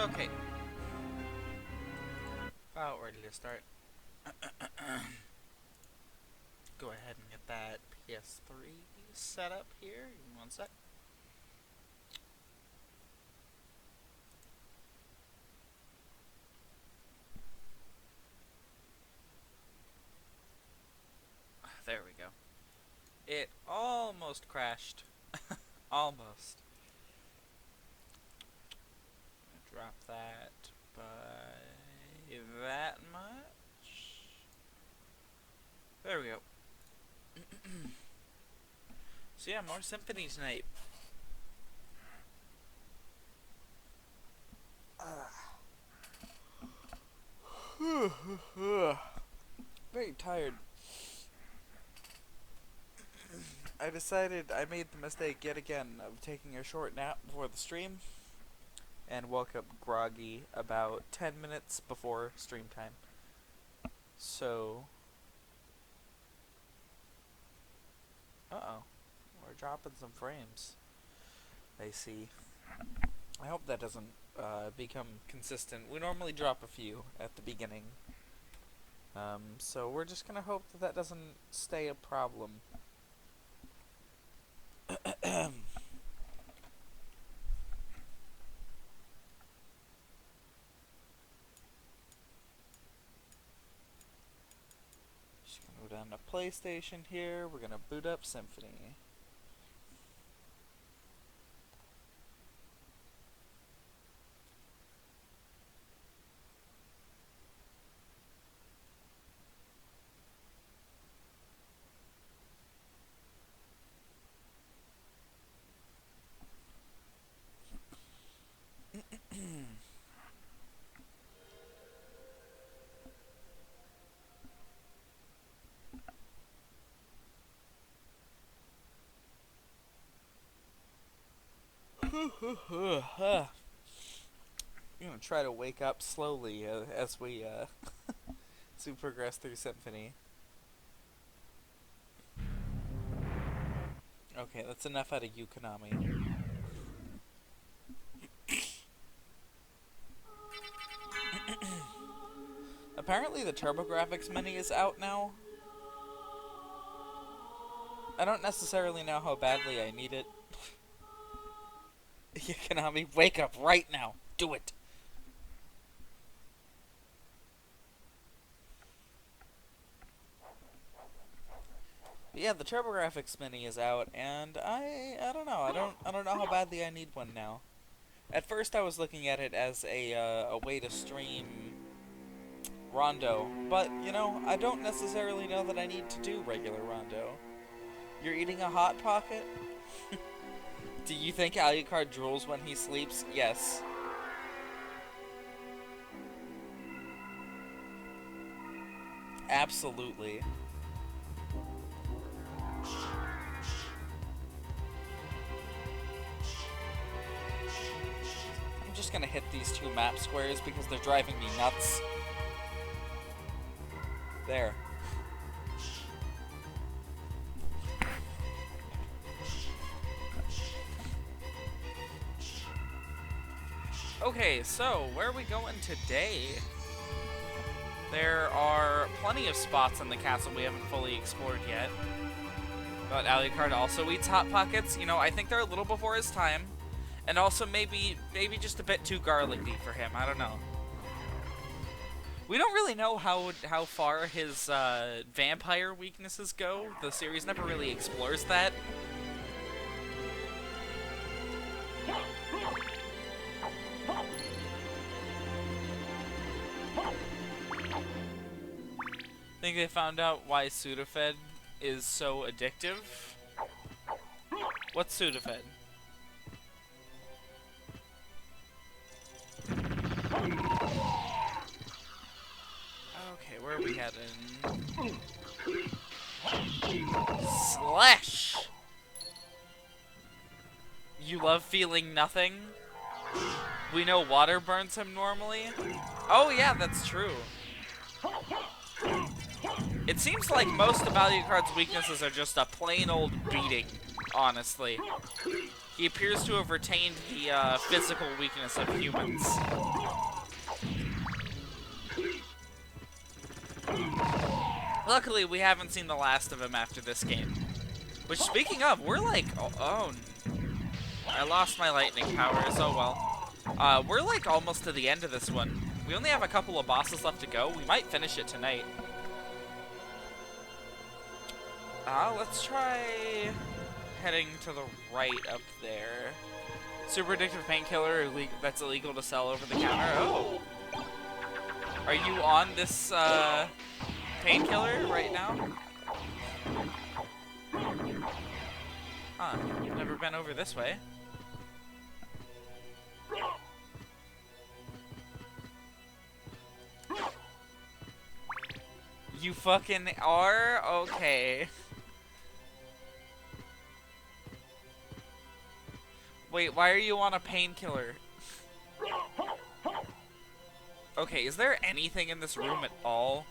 Okay. About ready to start. Go ahead and get that PS3 set up here. Give me one sec. There we go. It almost crashed. Almost. Drop that by that much. There we go. So yeah, more Symphony tonight. Very tired. I made the mistake yet again of taking a short nap before the stream and woke up groggy about 10 minutes before stream time. So, uh-oh, we're dropping some frames. I see. I hope that doesn't become consistent. We normally drop a few at the beginning. So we're just gonna hope that that doesn't stay a problem. Just gonna go down to PlayStation here. We're gonna boot up Symphony. I'm gonna try to wake up slowly as we progress through Symphony. Okay, that's enough out of you, Konami. Apparently the TurboGrafx Mini is out now. I don't necessarily know how badly I need it. Yeah, Konami, wake up right now. Do it. But yeah, the TurboGrafx Mini is out, and I don't know. I don't know how badly I need one now. At first, I was looking at it as a way to stream Rondo, but you know, I don't necessarily know that I need to do regular Rondo. You're eating a Hot Pocket? Do you think Alucard drools when he sleeps? Yes. Absolutely. I'm just gonna hit these two map squares because they're driving me nuts. There. Okay, so where are we going today? There are plenty of spots in the castle we haven't fully explored yet. But Alucard also eats Hot Pockets. You know, I think they're a little before his time. And also maybe just a bit too garlicky for him. I don't know. We don't really know how far his vampire weaknesses go. The series never really explores that. Think they found out why Sudafed is so addictive? What's Sudafed? Okay, where are we heading? Slash! You love feeling nothing? We know water burns him normally? Oh yeah, that's true. It seems like most of Alucard's weaknesses are just a plain old beating, honestly. He appears to have retained the physical weakness of humans. Luckily, we haven't seen the last of him after this game. Which, speaking of, we're like... Oh, I lost my lightning powers. Oh, well. We're like almost to the end of this one. We only have a couple of bosses left to go. We might finish it tonight. Let's try heading to the right up there. Super addictive painkiller that's illegal to sell over the counter. Oh. Are you on this painkiller right now? Huh. Never been over this way. You fucking are? Okay. Wait, why are you on a painkiller? Okay, is there anything in this room at all?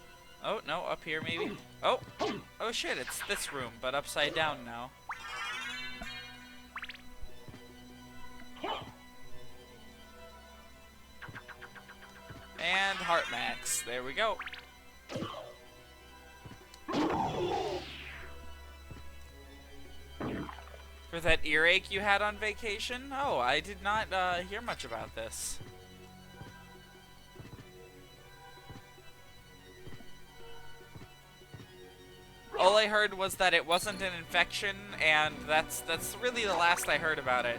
Oh, no, up here maybe? Oh, oh shit, it's this room, but upside down now. And heart max, there we go. For that earache you had on vacation? Oh, I did not hear much about this. All I heard was that it wasn't an infection, and that's really the last I heard about it.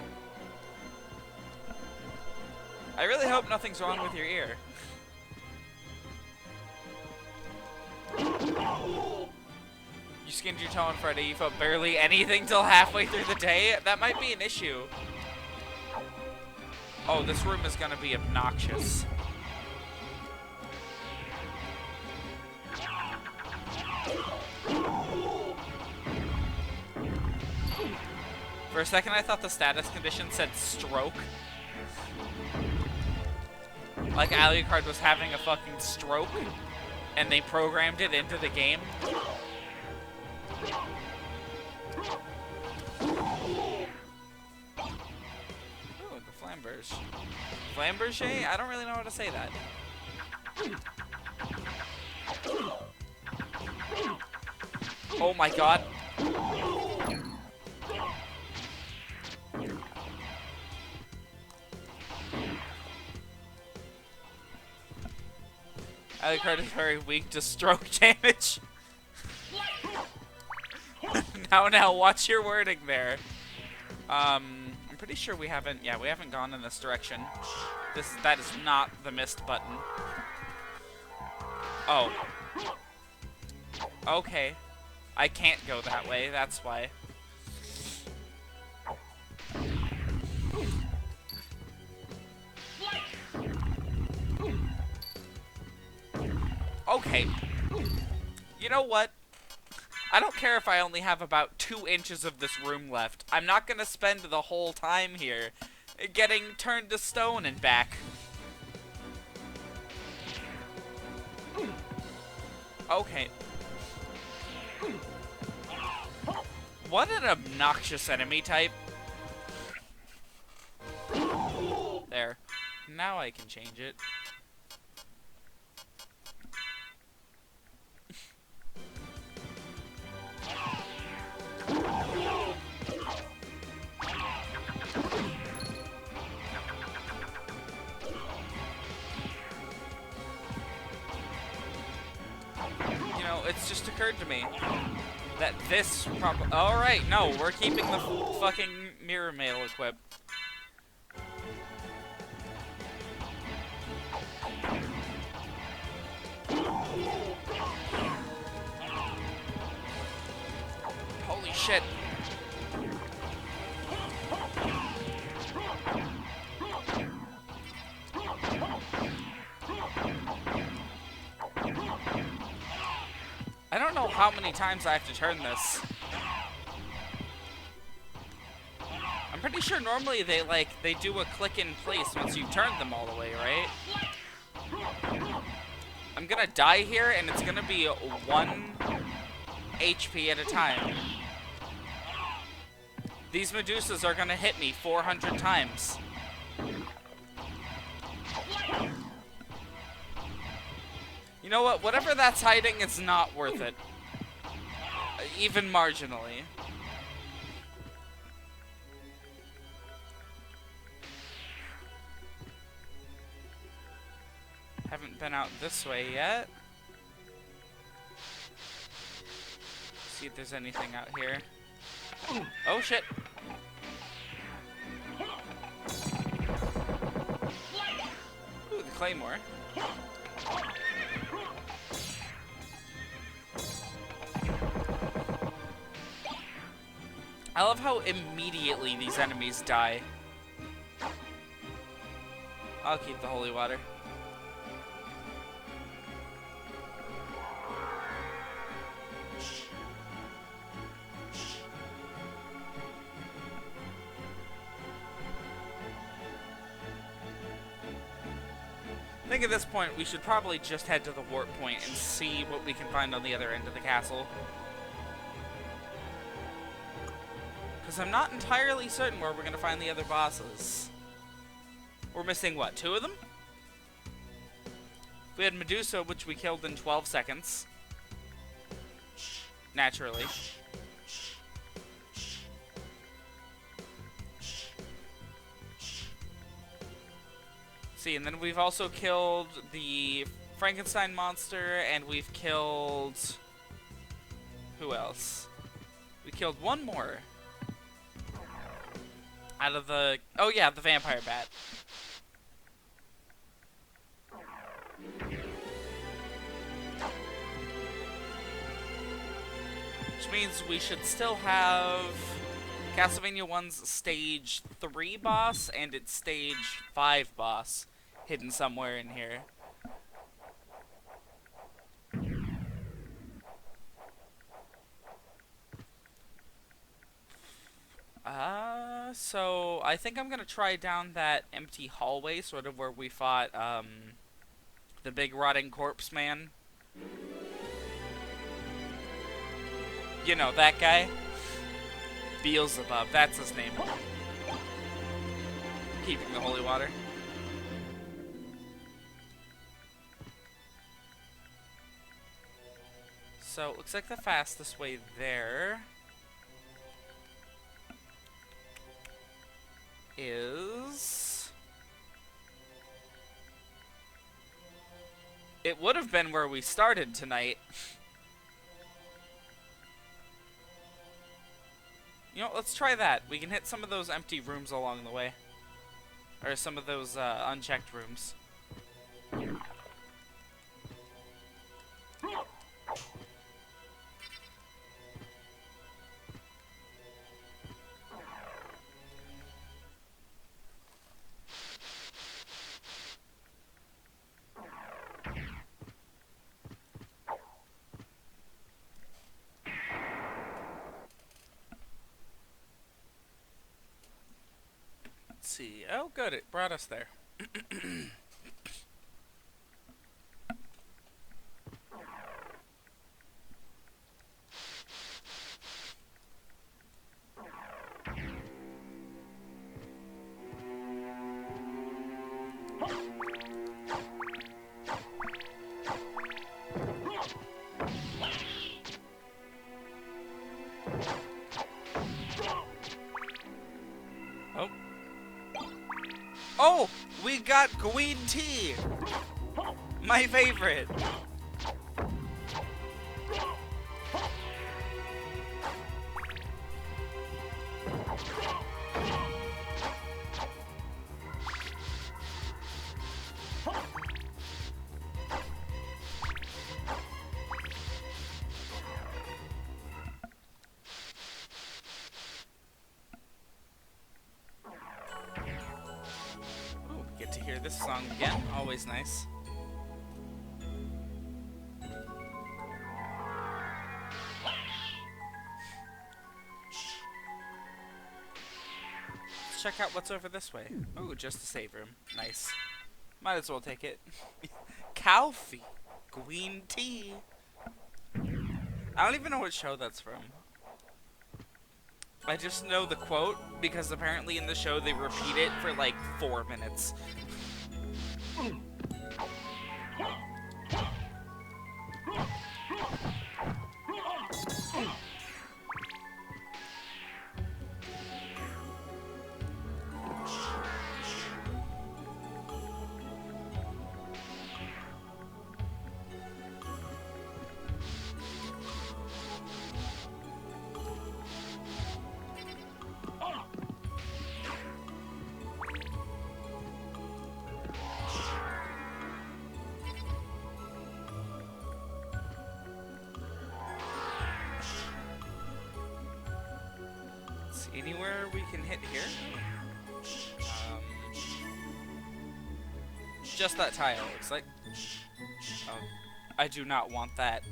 I really hope nothing's wrong with your ear. You skinned your toe on Friday, you felt barely anything till halfway through the day? That might be an issue. Oh, this room is gonna be obnoxious. For a second I thought the status condition said stroke. Like Alucard was having a fucking stroke, and they programmed it into the game. Ooh, the Flamberge. Flamberge? I don't really know how to say that. Oh my god. Alucard is very weak to stroke damage. Now, watch your wording there. I'm pretty sure we haven't gone in this direction. That is not the missed button. Oh. Okay. I can't go that way, that's why. Okay. You know what? I don't care if I only have about 2 inches of this room left. I'm not gonna spend the whole time here getting turned to stone and back. Okay. What an obnoxious enemy type. There. Now I can change it. You know, it's just occurred to me that this probably... Alright, no, we're keeping the fucking mirror mail equipped. Holy shit. I don't know how many times I have to turn this. I'm pretty sure normally they do a click in place once you've turned them all the way, right? I'm gonna die here and it's gonna be 1 HP at a time. These Medusas are gonna hit me 400 times. You know what? Whatever that's hiding is not worth it. Even marginally. Haven't been out this way yet. See if there's anything out here. Oh shit! Ooh, the claymore. I love how immediately these enemies die. I'll keep the holy water. I think at this point we should probably just head to the warp point and see what we can find on the other end of the castle. Because I'm not entirely certain where we're going to find the other bosses. We're missing, what, 2 of them? We had Medusa, which we killed in 12 seconds. Naturally. See, and then we've also killed the Frankenstein monster, and we've killed... who else? We killed one more. Out of the... oh yeah, the vampire bat. Which means we should still have Castlevania 1's Stage 3 boss and its Stage 5 boss hidden somewhere in here. So I think I'm gonna try down that empty hallway, sort of where we fought, the big rotting corpse man. You know, that guy? Beelzebub, that's his name. Keeping the holy water. So, it looks like the fastest way there is... it would have been where we started tonight. You know, let's try that. We can hit some of those empty rooms along the way. Or some of those unchecked rooms. See. Oh, good. It brought us there. Oh, we got green tea. My favorite. Get to hear this song again. Always nice. Let's check out what's over this way. Ooh, just a save room. Nice. Might as well take it. Coffee. Green tea. I don't even know what show that's from. I just know the quote because apparently in the show they repeat it for like 4 minutes. Anywhere we can hit here? Just that tile, looks like. Oh, I do not want that.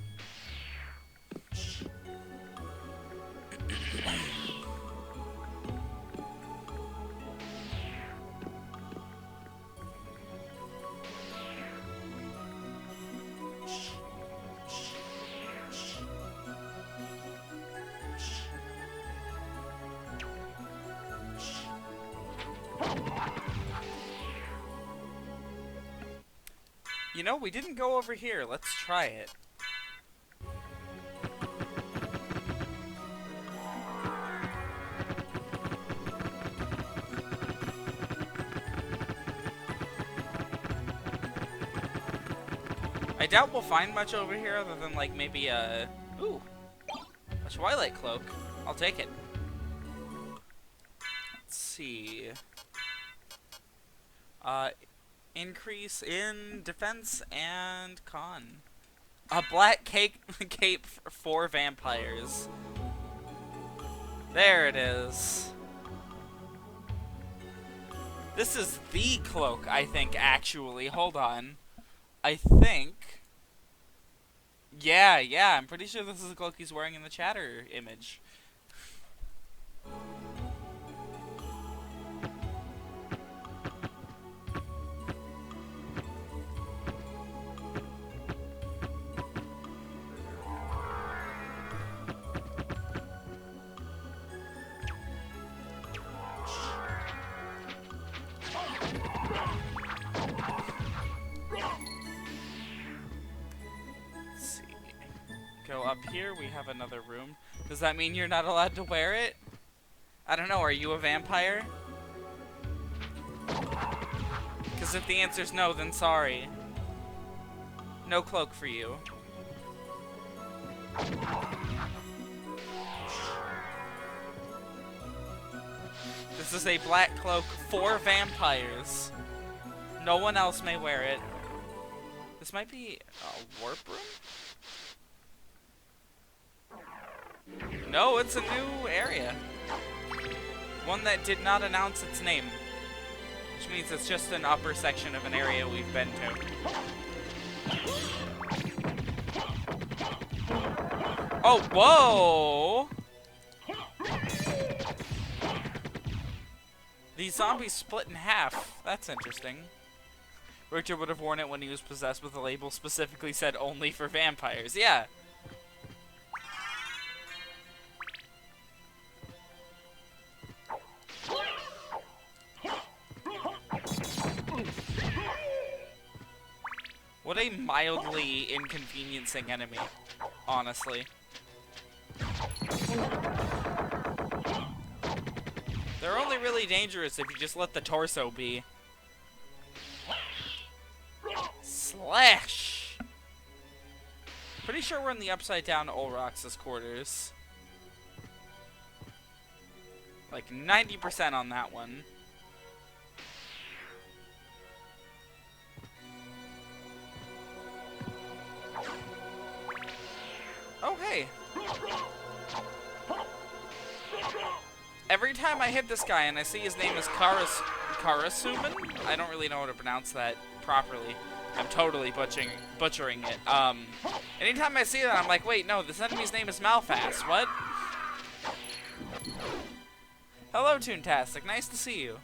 You know, we didn't go over here. Let's try it. I doubt we'll find much over here other than, like, maybe a... Ooh! A Twilight Cloak. I'll take it. Let's see... increase in defense and con. A black cape for vampires. There it is. This is the cloak, I think, actually. Hold on. I think... Yeah, I'm pretty sure this is the cloak he's wearing in the chatter image. Go up here, we have another room. Does that mean you're not allowed to wear it? I don't know, are you a vampire? Because if the answer's no, then sorry. No cloak for you. This is a black cloak for vampires. No one else may wear it. This might be a warp room? No, it's a new area. One that did not announce its name. Which means it's just an upper section of an area we've been to. Oh, whoa! These zombies split in half. That's interesting. Richter would have worn it when he was possessed, but the label specifically said only for vampires. Yeah. What a mildly inconveniencing enemy, honestly. They're only really dangerous if you just let the torso be. Slash! Pretty sure we're in the upside down Olrox's quarters. Like 90% on that one. Oh, hey. Every time I hit this guy and I see his name is Karasuman, I don't really know how to pronounce that properly. I'm totally butchering it. Anytime I see that, I'm like, wait, no, this enemy's name is Malfast. What? Hello, Toontastic. Nice to see you.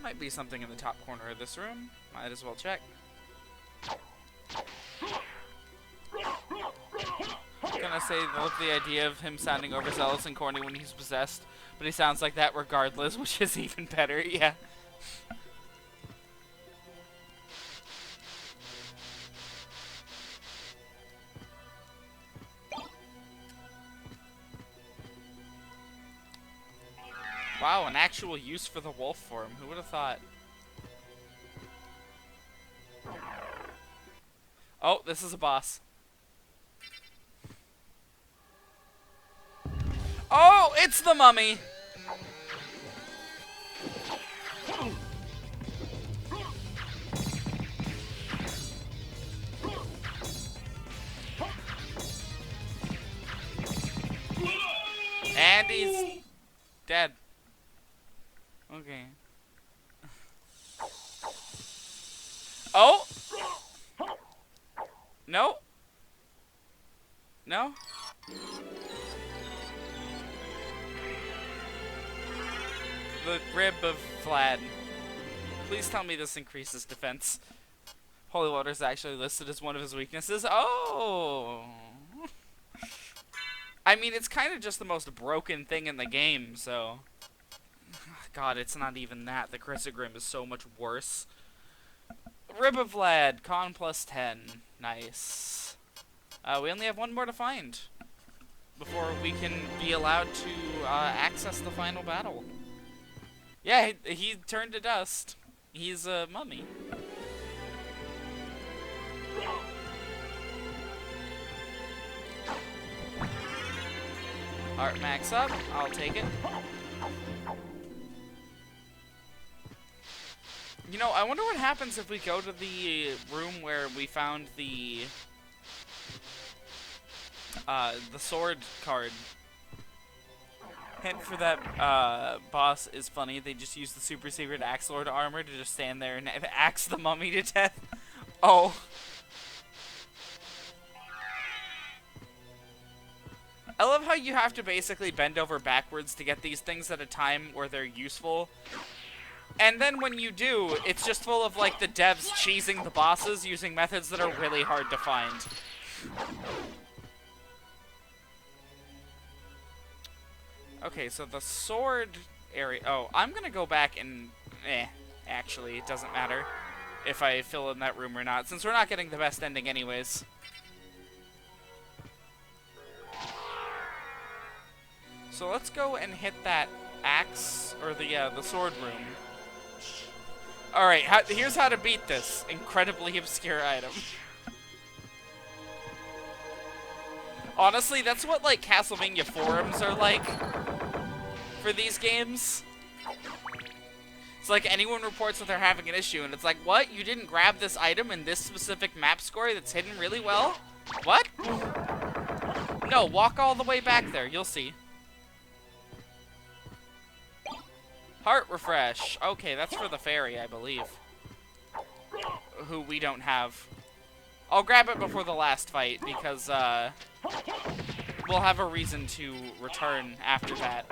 Might be something in the top corner of this room. Might as well check. Gonna say I love the idea of him sounding overzealous and corny when he's possessed, but he sounds like that regardless, which is even better, yeah. Wow, an actual use for the wolf form. Who would have thought? Oh, this is a boss. Oh, it's the mummy! And he's dead. Okay. Oh! No? No? The rib of Vlad. Please tell me this increases defense. Holy water is actually listed as one of his weaknesses. Oh! I mean, it's kind of just the most broken thing in the game, so... God, it's not even that. The Crisagrim is so much worse. Rib of Vlad, con plus 10. Nice. We only have one more to find before we can be allowed to access the final battle. Yeah, he turned to dust. He's a mummy. Heart max up. I'll take it. You know, I wonder what happens if we go to the room where we found the sword card. Hint for that boss is funny. They just use the super secret axe lord armor to just stand there and axe the mummy to death. Oh. I love how you have to basically bend over backwards to get these things at a time where they're useful. And then when you do, it's just full of, like, the devs cheesing the bosses using methods that are really hard to find. Okay, so the sword area... Oh, I'm gonna go back and... actually, it doesn't matter if I fill in that room or not, since we're not getting the best ending anyways. So let's go and hit that axe, or the sword room. Alright, here's how to beat this incredibly obscure item. Honestly, that's what, like, Castlevania forums are like for these games. It's like anyone reports that they're having an issue, and it's like, what? You didn't grab this item in this specific map score that's hidden really well? What? No, walk all the way back there. You'll see. Heart refresh. Okay, that's for the fairy, I believe. Who we don't have. I'll grab it before the last fight, because, we'll have a reason to return after that.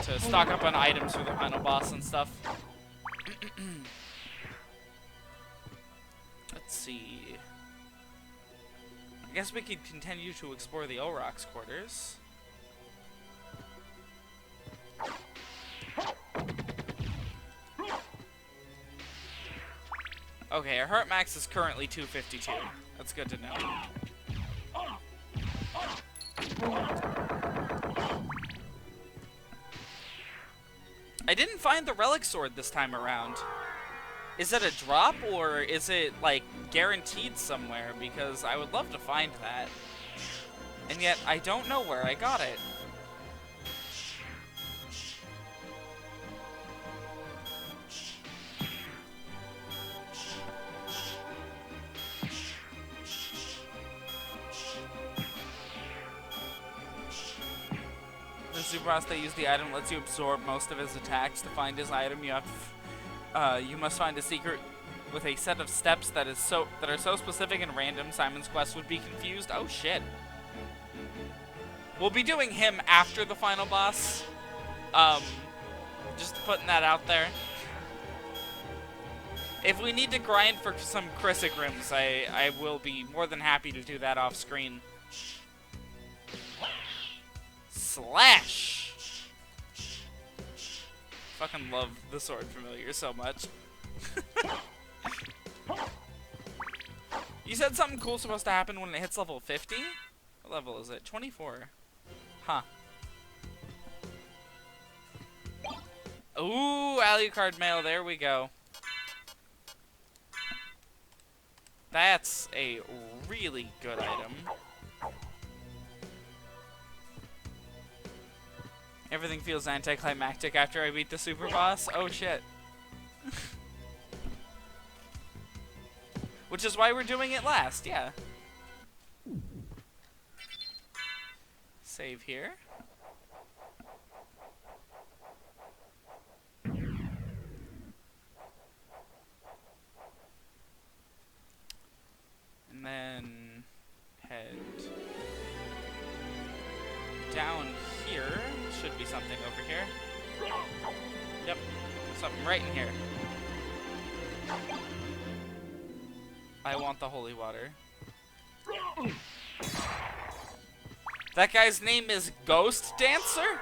To stock up on items for the final boss and stuff. Let's see. I guess we could continue to explore the Aurochs quarters. Okay, our heart max is currently 252. That's good to know. I didn't find the relic sword this time around. Is it a drop, or is it, like, guaranteed somewhere? Because I would love to find that. And yet, I don't know where I got it. The super boss that used the item lets you absorb most of his attacks. To find his item, you must find a secret with a set of steps that are so specific and random. Simon's Quest would be confused. Oh shit. We'll be doing him after the final boss. Just putting that out there. If we need to grind for some Crisagrims, I will be more than happy to do that off screen. Slash! Fucking love the sword familiar so much. You said something cool's supposed to happen when it hits level 50? What level is it? 24. Huh. Ooh, Alucard mail, there we go. That's a really good item. Everything feels anticlimactic after I beat the super boss. Oh shit. Which is why we're doing it last, yeah. Save here. And then head down here. Should be something over here. Yep, something right in here. I want the holy water. That guy's name is Ghost Dancer?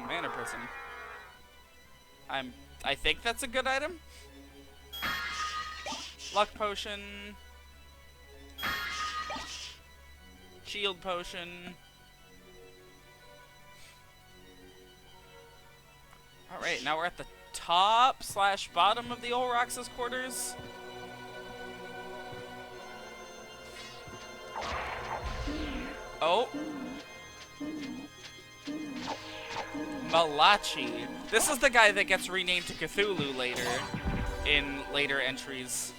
Mana Prism. I think that's a good item. Luck Potion. Shield Potion. Alright, now we're at the top / bottom of the old Roxas quarters. Oh. Malachi. This is the guy that gets renamed to Cthulhu later, in later entries.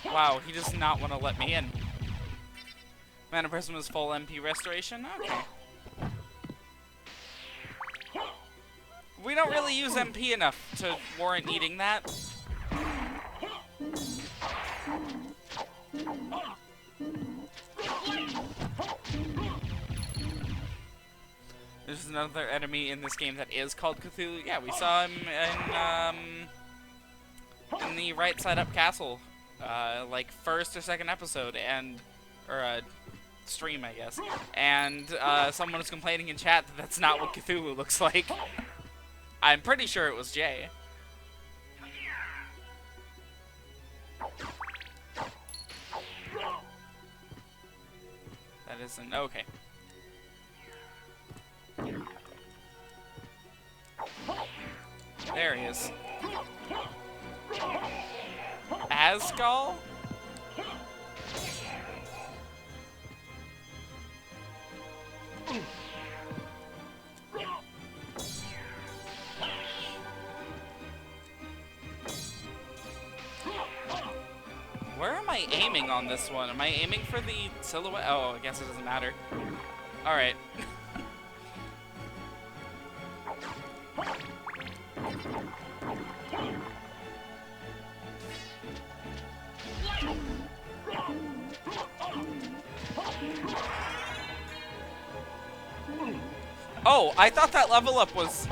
Wow, he does not want to let me in. Mana Prism is full MP restoration? Okay. We don't really use MP enough to warrant needing that. There's another enemy in this game that is called Cthulhu. Yeah, we saw him in the right side up castle, like first or second episode, or stream, I guess. And someone was complaining in chat that that's not what Cthulhu looks like. I'm pretty sure it was Jay. That isn't okay. There he is. Asgall? Where am I aiming on this one? Am I aiming for the silhouette? Oh, I guess it doesn't matter. Alright. Oh, I thought that level up was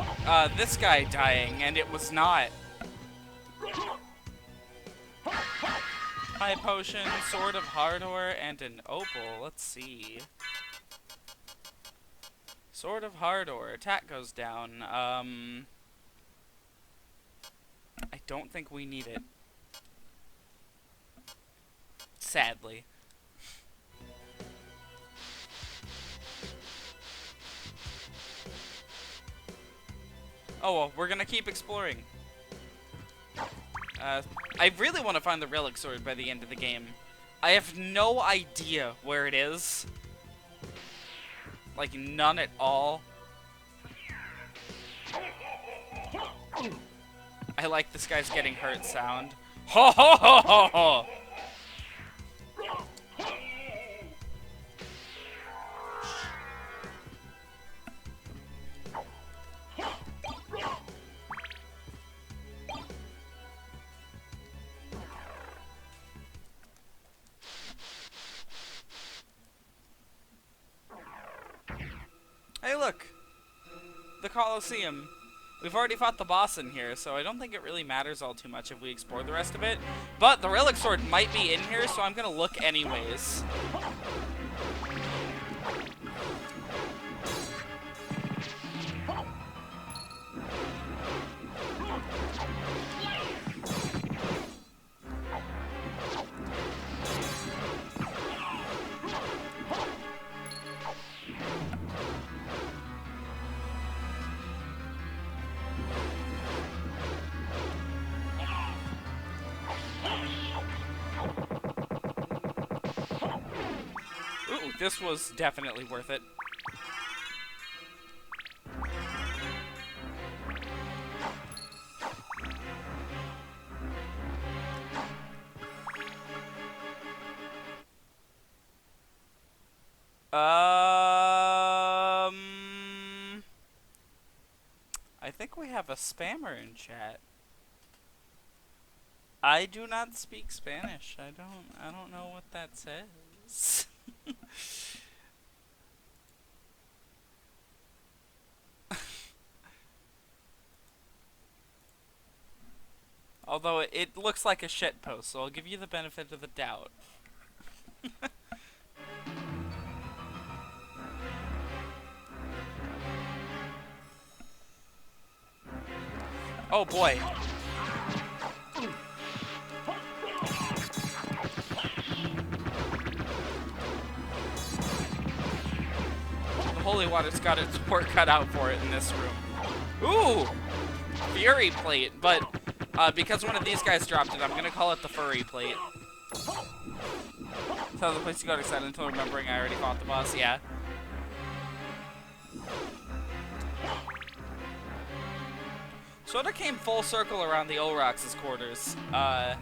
this guy dying, and it was not. High Potion, Sword of Hardor, and an Opal. Let's see. Sword of Hardor. Attack goes down. I don't think we need it. Sadly. Oh well, we're gonna keep exploring. I really want to find the Relic Sword by the end of the game. I have no idea where it is. Like, none at all. I like this guy's getting hurt sound. Ho ho ho ho ho! Hey, look! The Colosseum. We've already fought the boss in here, so I don't think it really matters all too much if we explore the rest of it. But the Relic Sword might be in here, so I'm gonna look anyways. Ooh, this was definitely worth it. I think we have a spammer in chat. I do not speak Spanish. I don't know what that says. Although it looks like a shit post, so I'll give you the benefit of the doubt. Oh boy. The holy water's got its work cut out for it in this room. Ooh! Fury plate, but because one of these guys dropped it, I'm gonna call it the furry plate. So the place you got excited until remembering I already fought the boss, yeah. Sort of came full circle around the Olrox's quarters. Huh.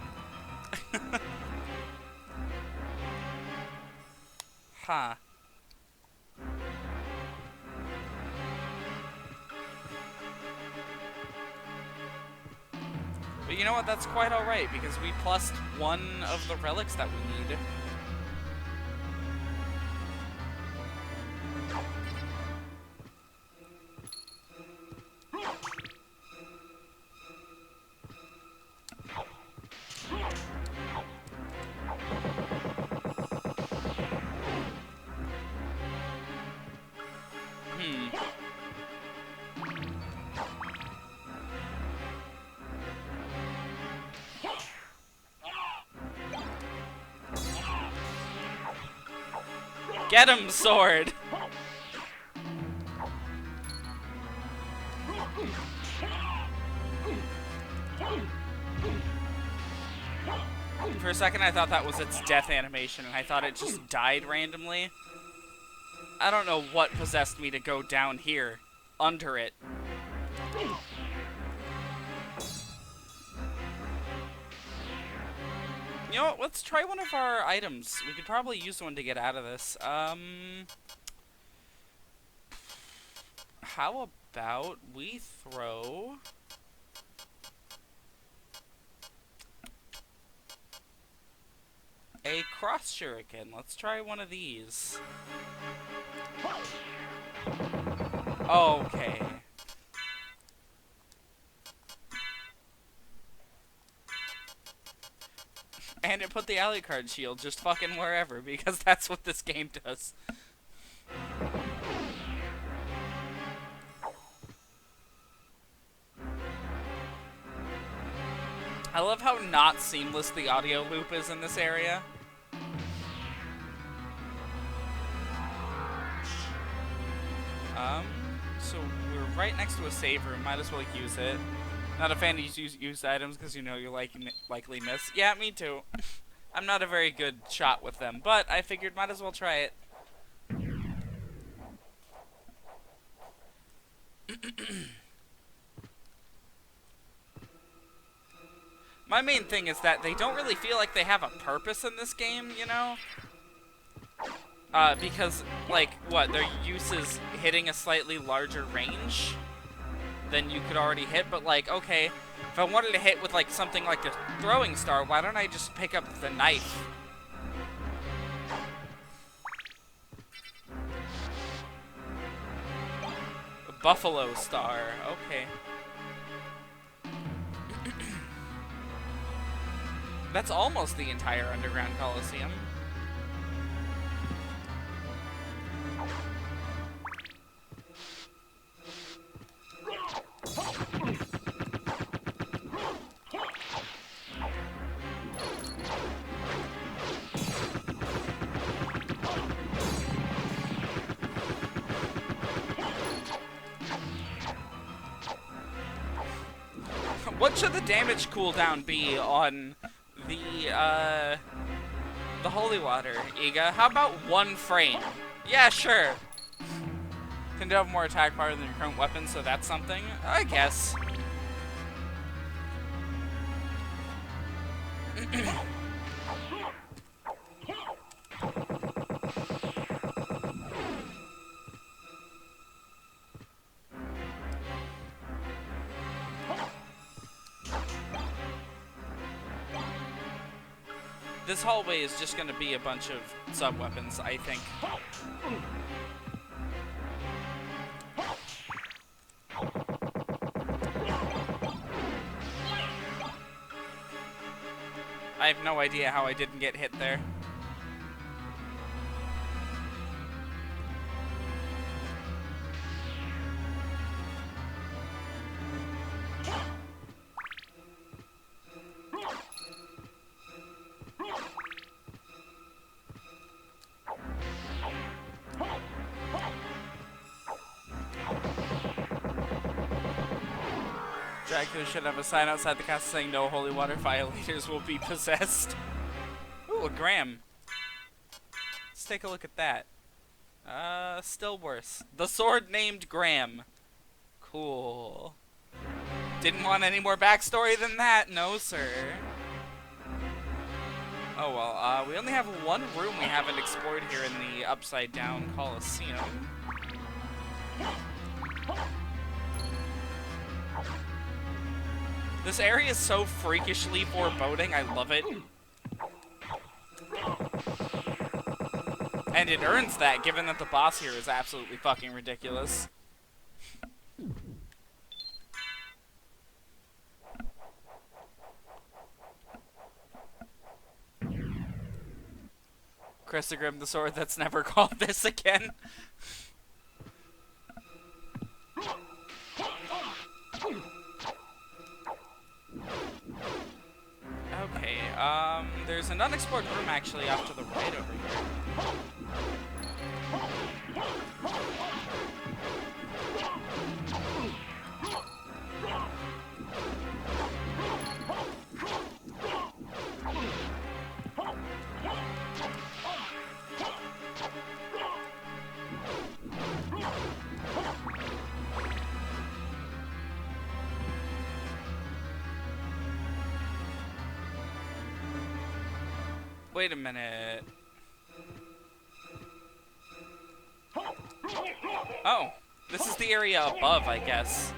But you know what? That's quite alright, because we plussed one of the relics that we need. Get him, sword! For a second I thought that was its death animation, and I thought it just died randomly. I don't know what possessed me to go down here, under it. You know what, let's try one of our items. We could probably use one to get out of this. How about we throw... a cross shuriken. Let's try one of these. Okay. And it put the Alucard shield just fucking wherever, because that's what this game does. I love how not seamless the audio loop is in this area. So we're right next to a save room, might as well use it. Not a fan of used items because you know you'll likely miss. Yeah, me too. I'm not a very good shot with them, but I figured might as well try it. My main thing is that they don't really feel like they have a purpose in this game, you know? Because, like, what, their use is hitting a slightly larger range than you could already hit, but, like, okay, if I wanted to hit with, like, something like a throwing star, why don't I just pick up the knife? A buffalo star, okay. That's almost the entire underground Coliseum. What should the damage cooldown be on the holy water, Iga? How about 1 frame? Yeah, sure. Can have more attack power than your current weapon, so that's something, I guess. This hallway is just gonna be a bunch of sub-weapons, I think. I have no idea how I didn't get hit there. Dracula should have a sign outside the castle saying no holy water violators will be possessed. Ooh, a Graham. Let's take a look at that. Still worse. The sword named Graham. Cool. Didn't want any more backstory than that, no sir. Oh well, we only have 1 room we haven't explored here in the Upside Down Coliseum. This area is so freakishly foreboding, I love it. And it earns that, given that the boss here is absolutely fucking ridiculous. Christogrim, the sword that's never called this again. Okay, there's an unexplored room actually off to the right over here. Wait a minute. Oh, this is the area above, I guess.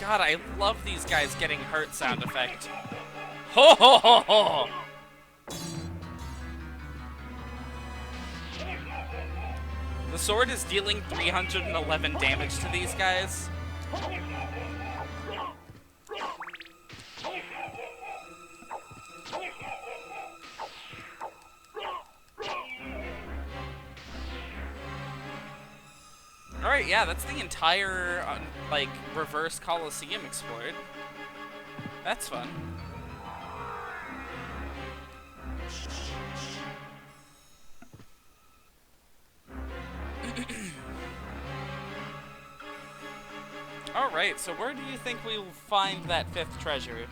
God, I love these guys getting hurt sound effect. Ho ho ho ho! The sword is dealing 311 damage to these guys. Alright, yeah, that's the entire, like, reverse Coliseum explored. That's fun. Alright, so where do you think we'll find that 5th treasure?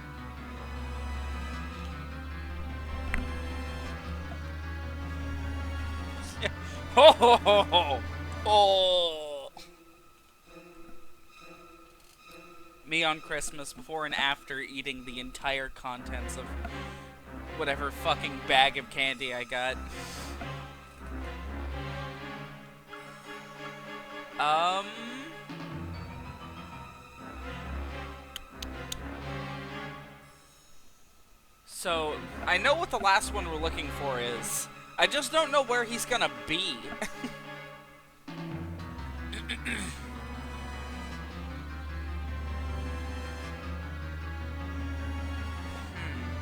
Ho ho ho ho! Oh! Me on Christmas before and after eating the entire contents of whatever fucking bag of candy I got. So, I know what the last one we're looking for is. I just don't know where he's gonna be.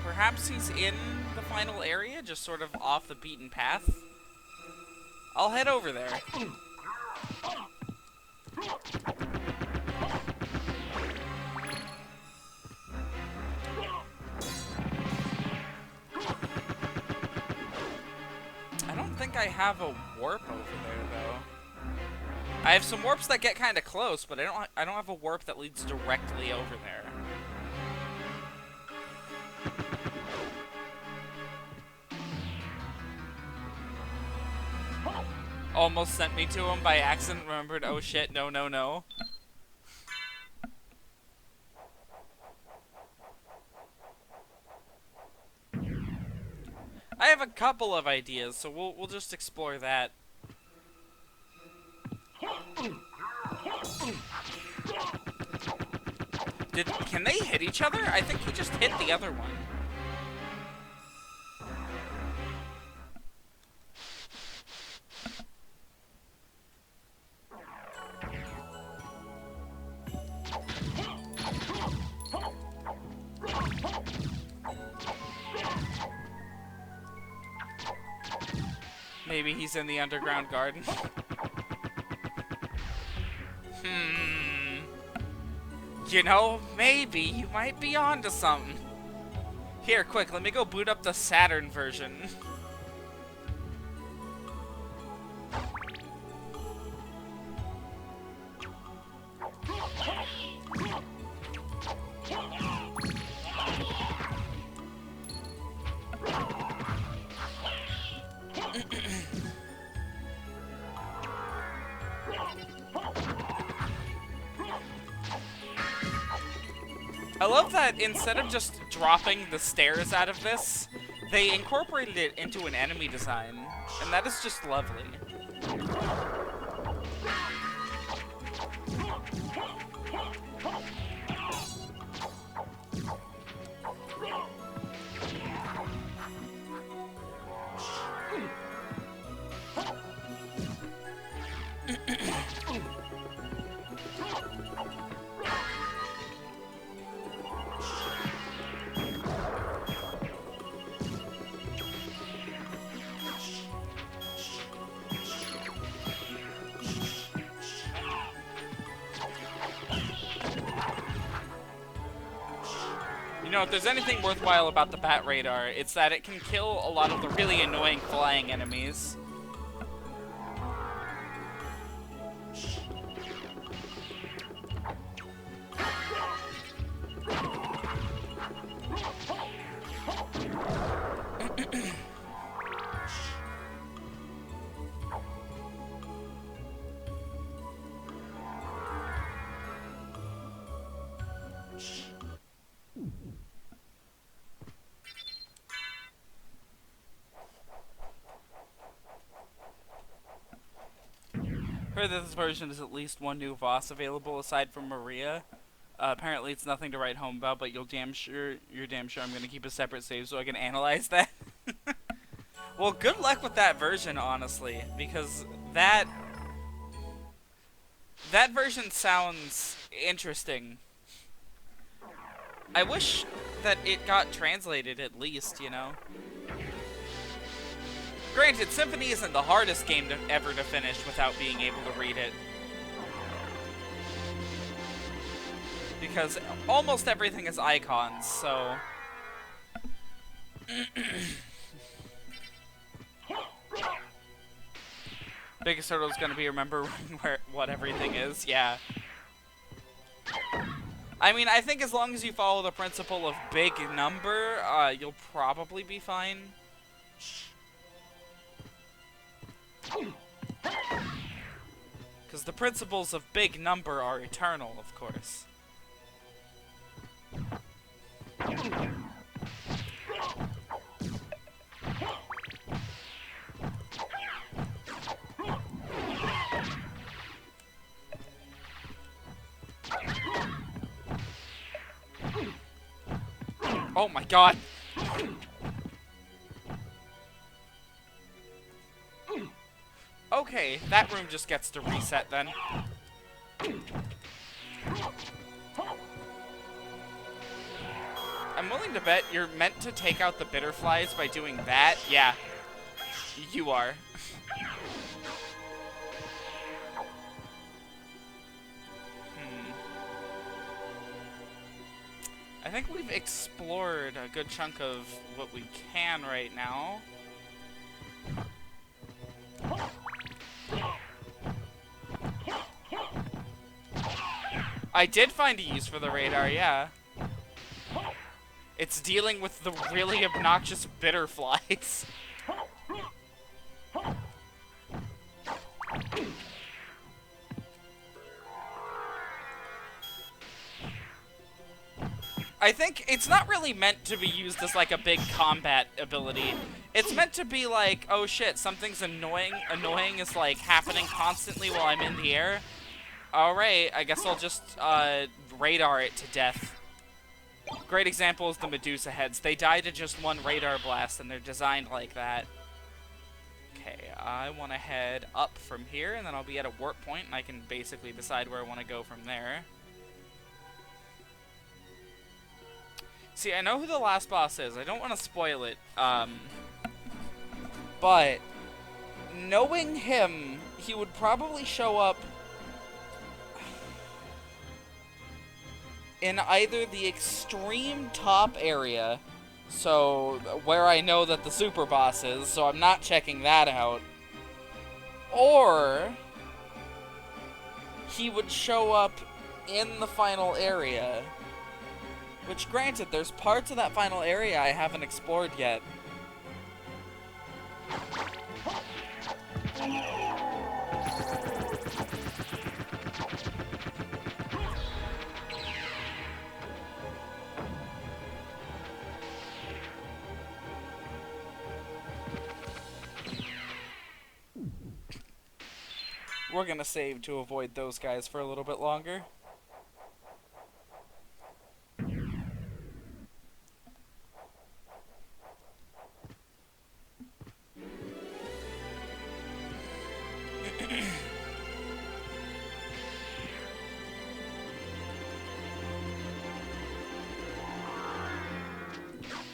Perhaps he's in the final area, just sort of off the beaten path. I'll head over there. I don't think I have a warp over there, though. I have some warps that get kind of close, but I don't have a warp that leads directly over there. Almost sent me to him by accident, remembered, oh shit, no, no, no. I have a couple of ideas, so we'll just explore that. Can they hit each other? I think he just hit the other one. Maybe he's in the underground garden. You know, maybe you might be onto something. Here, quick, let me go boot up the Saturn version. I love that instead of just dropping the stairs out of this, they incorporated it into an enemy design, and that is just lovely. You know, if there's anything worthwhile about the Bat Radar, it's that it can kill a lot of the really annoying flying enemies. Heard that this version is at least one new boss available aside from Maria. Apparently it's nothing to write home about, but you're damn sure I'm gonna keep a separate save so I can analyze that. Well, good luck with that version, honestly, because that version sounds interesting. I wish that it got translated at least, you know. Granted, Symphony isn't the hardest game ever to finish without being able to read it. Because almost everything is icons, so... Biggest hurdle is going to be remembering what everything is, yeah. I mean, I think as long as you follow the principle of big number, you'll probably be fine. Because the principles of big number are eternal, of course. Oh my god! Okay, that room just gets to reset then. I'm willing to bet you're meant to take out the bitter flies by doing that. Yeah, you are. I think we've explored a good chunk of what we can right now. I did find a use for the radar, yeah. It's dealing with the really obnoxious bitter flies. I think it's not really meant to be used as like a big combat ability. It's meant to be like, oh shit, something's annoying is like happening constantly while I'm in the air. Alright, I guess I'll just radar it to death. Great example is the Medusa heads. They die to just one radar blast and they're designed like that. Okay, I want to head up from here and then I'll be at a warp point and I can basically decide where I want to go from there. See, I know who the last boss is. I don't want to spoil it, but knowing him, he would probably show up in either the extreme top area, so where I know that the super boss is, so I'm not checking that out, or he would show up in the final area. Which, granted, there's parts of that final area I haven't explored yet. We're gonna save to avoid those guys for a little bit longer.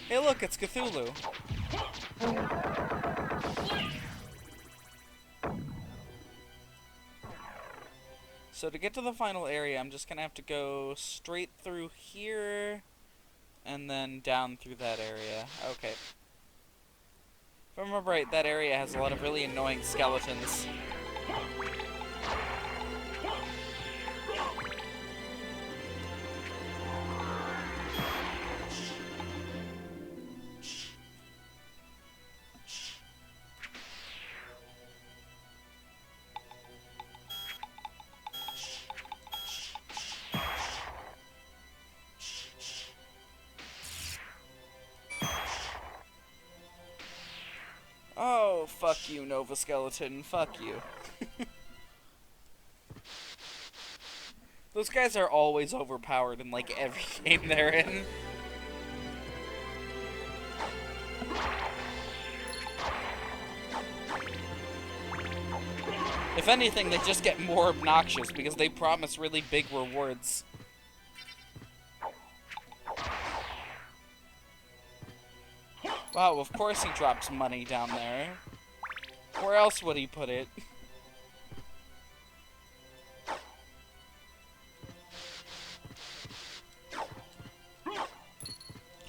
Hey look, it's Cthulhu. So to get to the final area, I'm just gonna have to go straight through here, and then down through that area. Okay. If I remember right, that area has a lot of really annoying skeletons. Oh, fuck you, Nova Skeleton. Fuck you. Those guys are always overpowered in, like, every game they're in. If anything, they just get more obnoxious because they promise really big rewards. Wow, of course he drops money down there. Where else would he put it?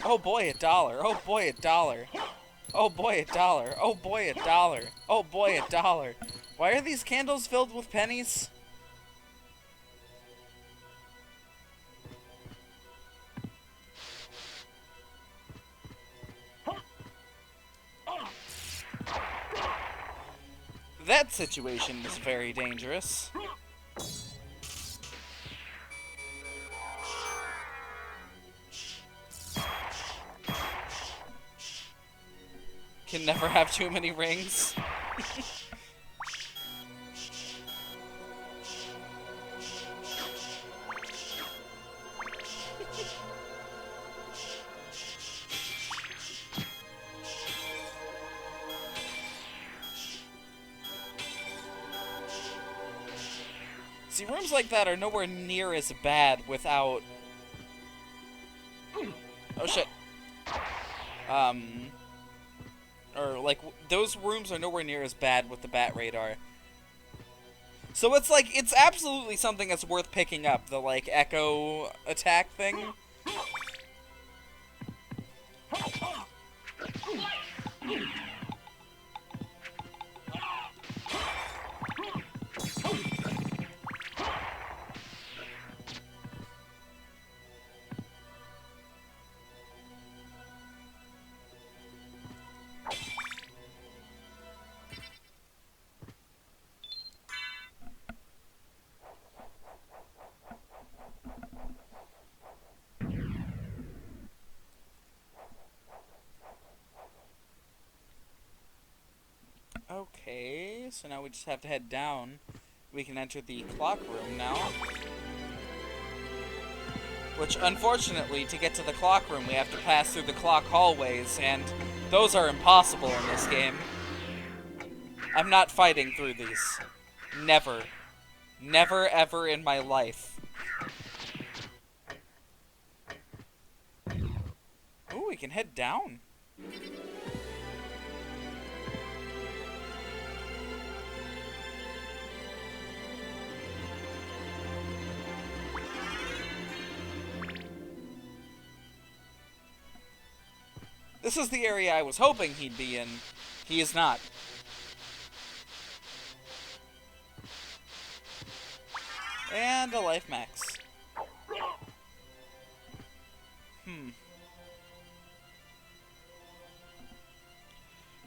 Oh boy, $1. Oh boy, $1. Oh boy, $1. Oh boy, $1. Oh boy, $1. Why are these candles filled with pennies? That situation is very dangerous. Can never have too many rings. See, rooms like that are nowhere near as bad without... Oh, shit. Or, like, those rooms are nowhere near as bad with the bat radar. So it's, like, it's absolutely something that's worth picking up. The, like, echo attack thing. Okay, so now we just have to head down. We can enter the clock room now. Which, unfortunately, to get to the clock room, we have to pass through the clock hallways, and those are impossible in this game. I'm not fighting through these. Never. Never, ever in my life. Ooh, we can head down. This is the area I was hoping he'd be in. He is not. And a life max.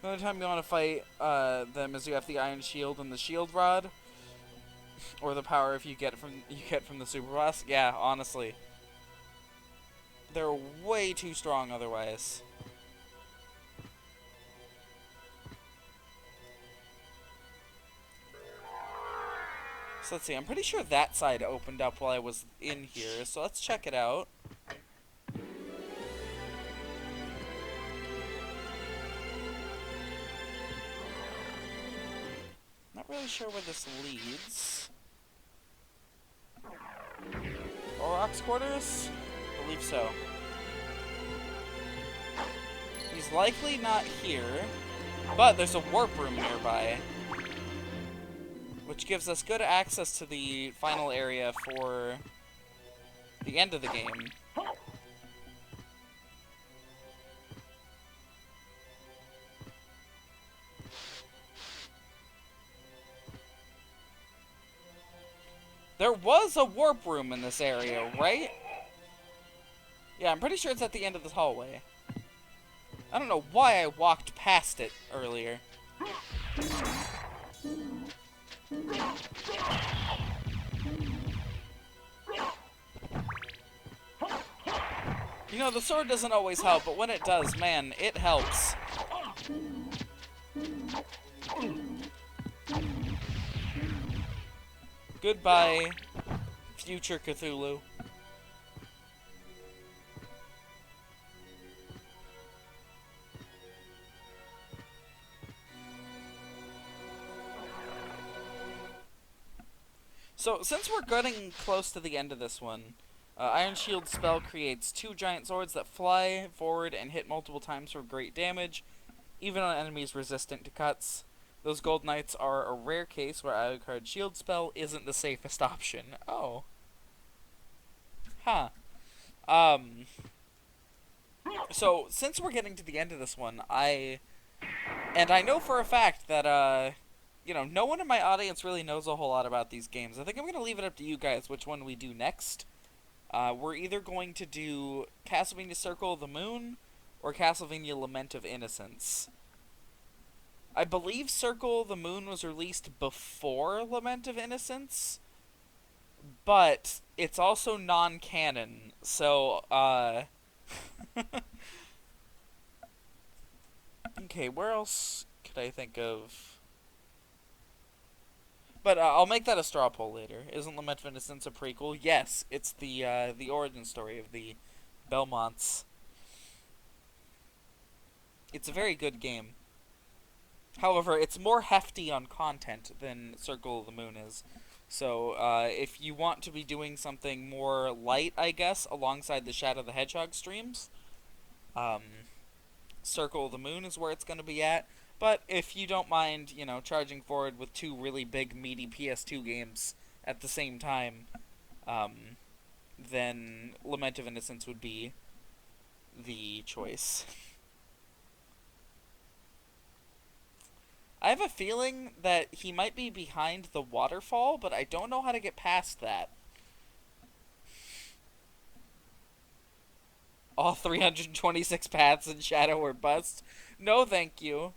The only time you want to fight them is you have the iron shield and the shield rod, or the power if you get from the super boss. Yeah, honestly, they're way too strong otherwise. So let's see, I'm pretty sure that side opened up while I was in here, so let's check it out. Not really sure where this leads. Aurochs quarters? I believe so. He's likely not here, but there's a warp room nearby, which gives us good access to the final area for the end of the game. There was a warp room in this area, right? Yeah, I'm pretty sure it's at the end of this hallway. I don't know why I walked past it earlier. You know, the sword doesn't always help, but when it does, man, it helps. Goodbye, future Cthulhu. So, since we're getting close to the end of this one, Iron Shield spell creates 2 giant swords that fly forward and hit multiple times for great damage, even on enemies resistant to cuts. Those Gold Knights are a rare case where Alucard's shield spell isn't the safest option. Oh. Huh. So, since we're getting to the end of this one, I know for a fact that, you know, no one in my audience really knows a whole lot about these games. I think I'm going to leave it up to you guys which one we do next. We're either going to do Castlevania Circle of the Moon or Castlevania Lament of Innocence. I believe Circle of the Moon was released before Lament of Innocence, but it's also non-canon, so, Okay, where else could I think of? But I'll make that a straw poll later. Isn't Lament of Innocence a prequel? Yes, it's the origin story of the Belmonts. It's a very good game. However, it's more hefty on content than Circle of the Moon is. So, if you want to be doing something more light, I guess, alongside the Shadow the Hedgehog streams, um, Circle of the Moon is where it's going to be at. But if you don't mind, you know, charging forward with two really big, meaty PS2 games at the same time, then Lament of Innocence would be the choice. I have a feeling that he might be behind the waterfall, but I don't know how to get past that. All 326 paths in Shadow were bust. No, thank you.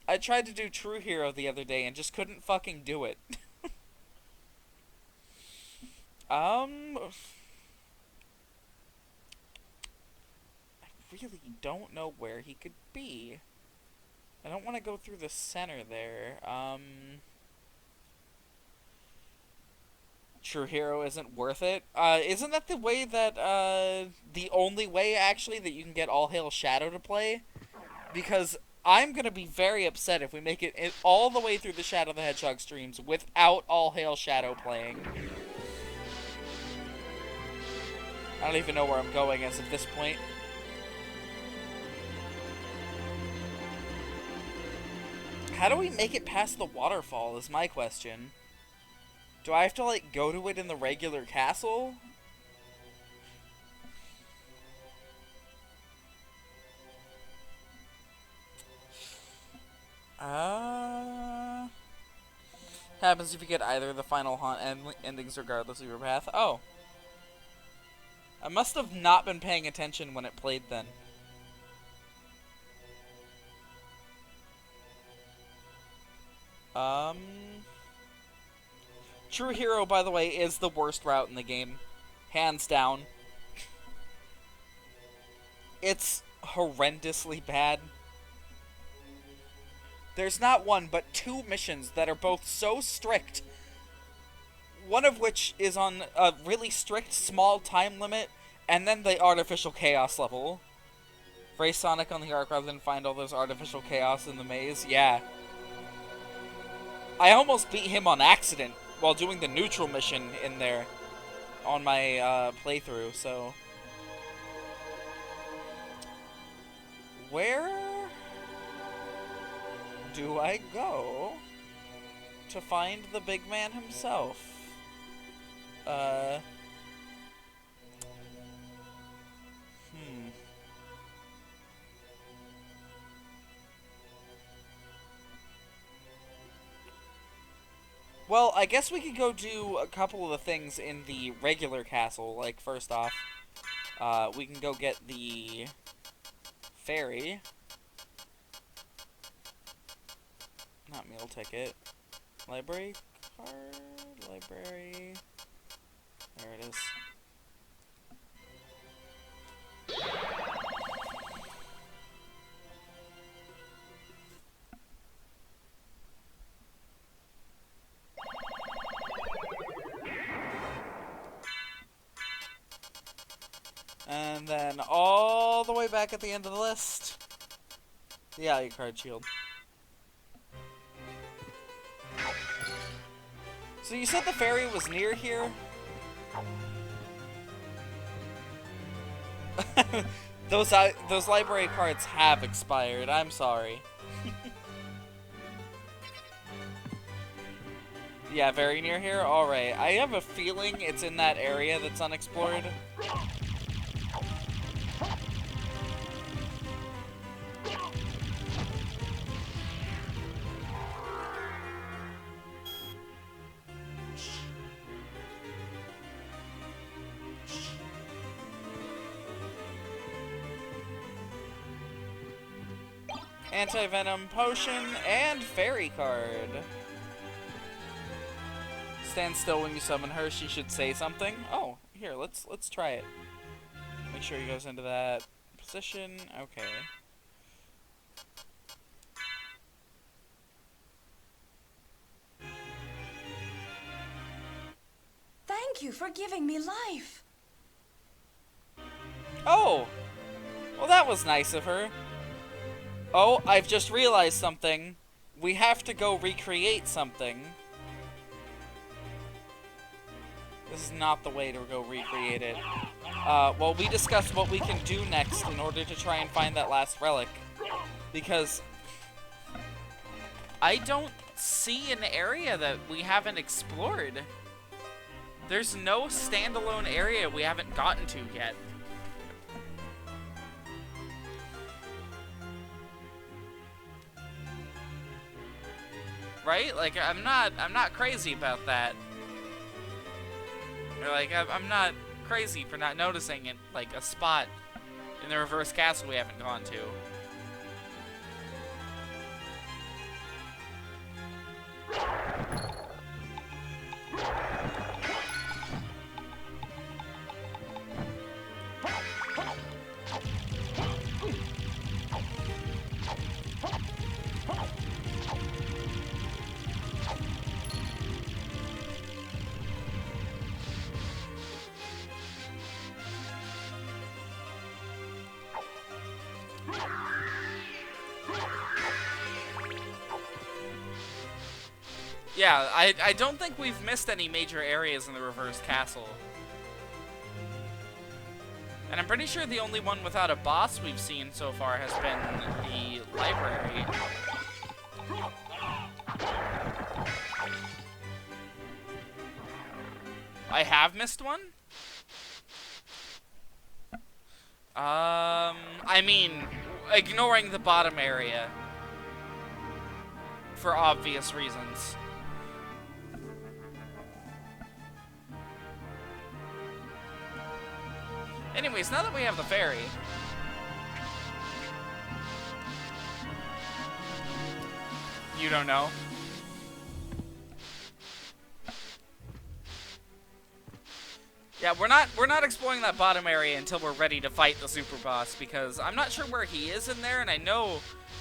I tried to do True Hero the other day and just couldn't fucking do it. I really don't know where he could be. I don't want to go through the center there. True Hero isn't worth it. Isn't that the way that, the only way, actually, that you can get All Hail Shadow to play? Because I'm gonna be very upset if we make it all the way through the Shadow the Hedgehog streams without All Hail Shadow playing. I don't even know where I'm going as of this point. How do we make it past the waterfall is my question. Do I have to, like, go to it in the regular castle? Happens if you get either of the final haunt endings regardless of your path. Oh. I must have not been paying attention when it played then. True Hero, by the way, is the worst route in the game. Hands down. It's horrendously bad. There's not one, but two missions that are both so strict. One of which is on a really strict small time limit, and then the artificial chaos level. Race Sonic on the arc rather than find all those artificial chaos in the maze. Yeah. I almost beat him on accident while doing the neutral mission in there on my playthrough, so... Where do I go to find the big man himself? Well, I guess we could go do a couple of the things in the regular castle. Like, first off, we can go get the ferry. Not meal ticket. Library card? Library. There it is. And then all the way back at the end of the list, the Alucard shield. So you said the ferry was near here? Those library cards have expired. I'm sorry. Yeah, very near here? Alright. I have a feeling it's in that area that's unexplored. Anti-venom potion and fairy card. Stand still when you summon her. She should say something. Oh, here, let's try it. Make sure he goes into that position. Okay. Thank you for giving me life. Oh! Well, that was nice of her. Oh, I've just realized something. We have to go recreate something. This is not the way to go recreate it. Well, we discussed what we can do next in order to try and find that last relic. Because I don't see an area that we haven't explored. There's no standalone area we haven't gotten to yet. Right? Like, I'm not crazy about that. Or like, I'm not crazy for not noticing it, like a spot in the reverse castle we haven't gone to. Yeah, I don't think we've missed any major areas in the reverse castle. And I'm pretty sure the only one without a boss we've seen so far has been the library. I have missed one? I mean, ignoring the bottom area. For obvious reasons. Anyways, now that we have the ferry... You don't know? Yeah, we're not exploring that bottom area until we're ready to fight the super boss, because I'm not sure where he is in there, and I know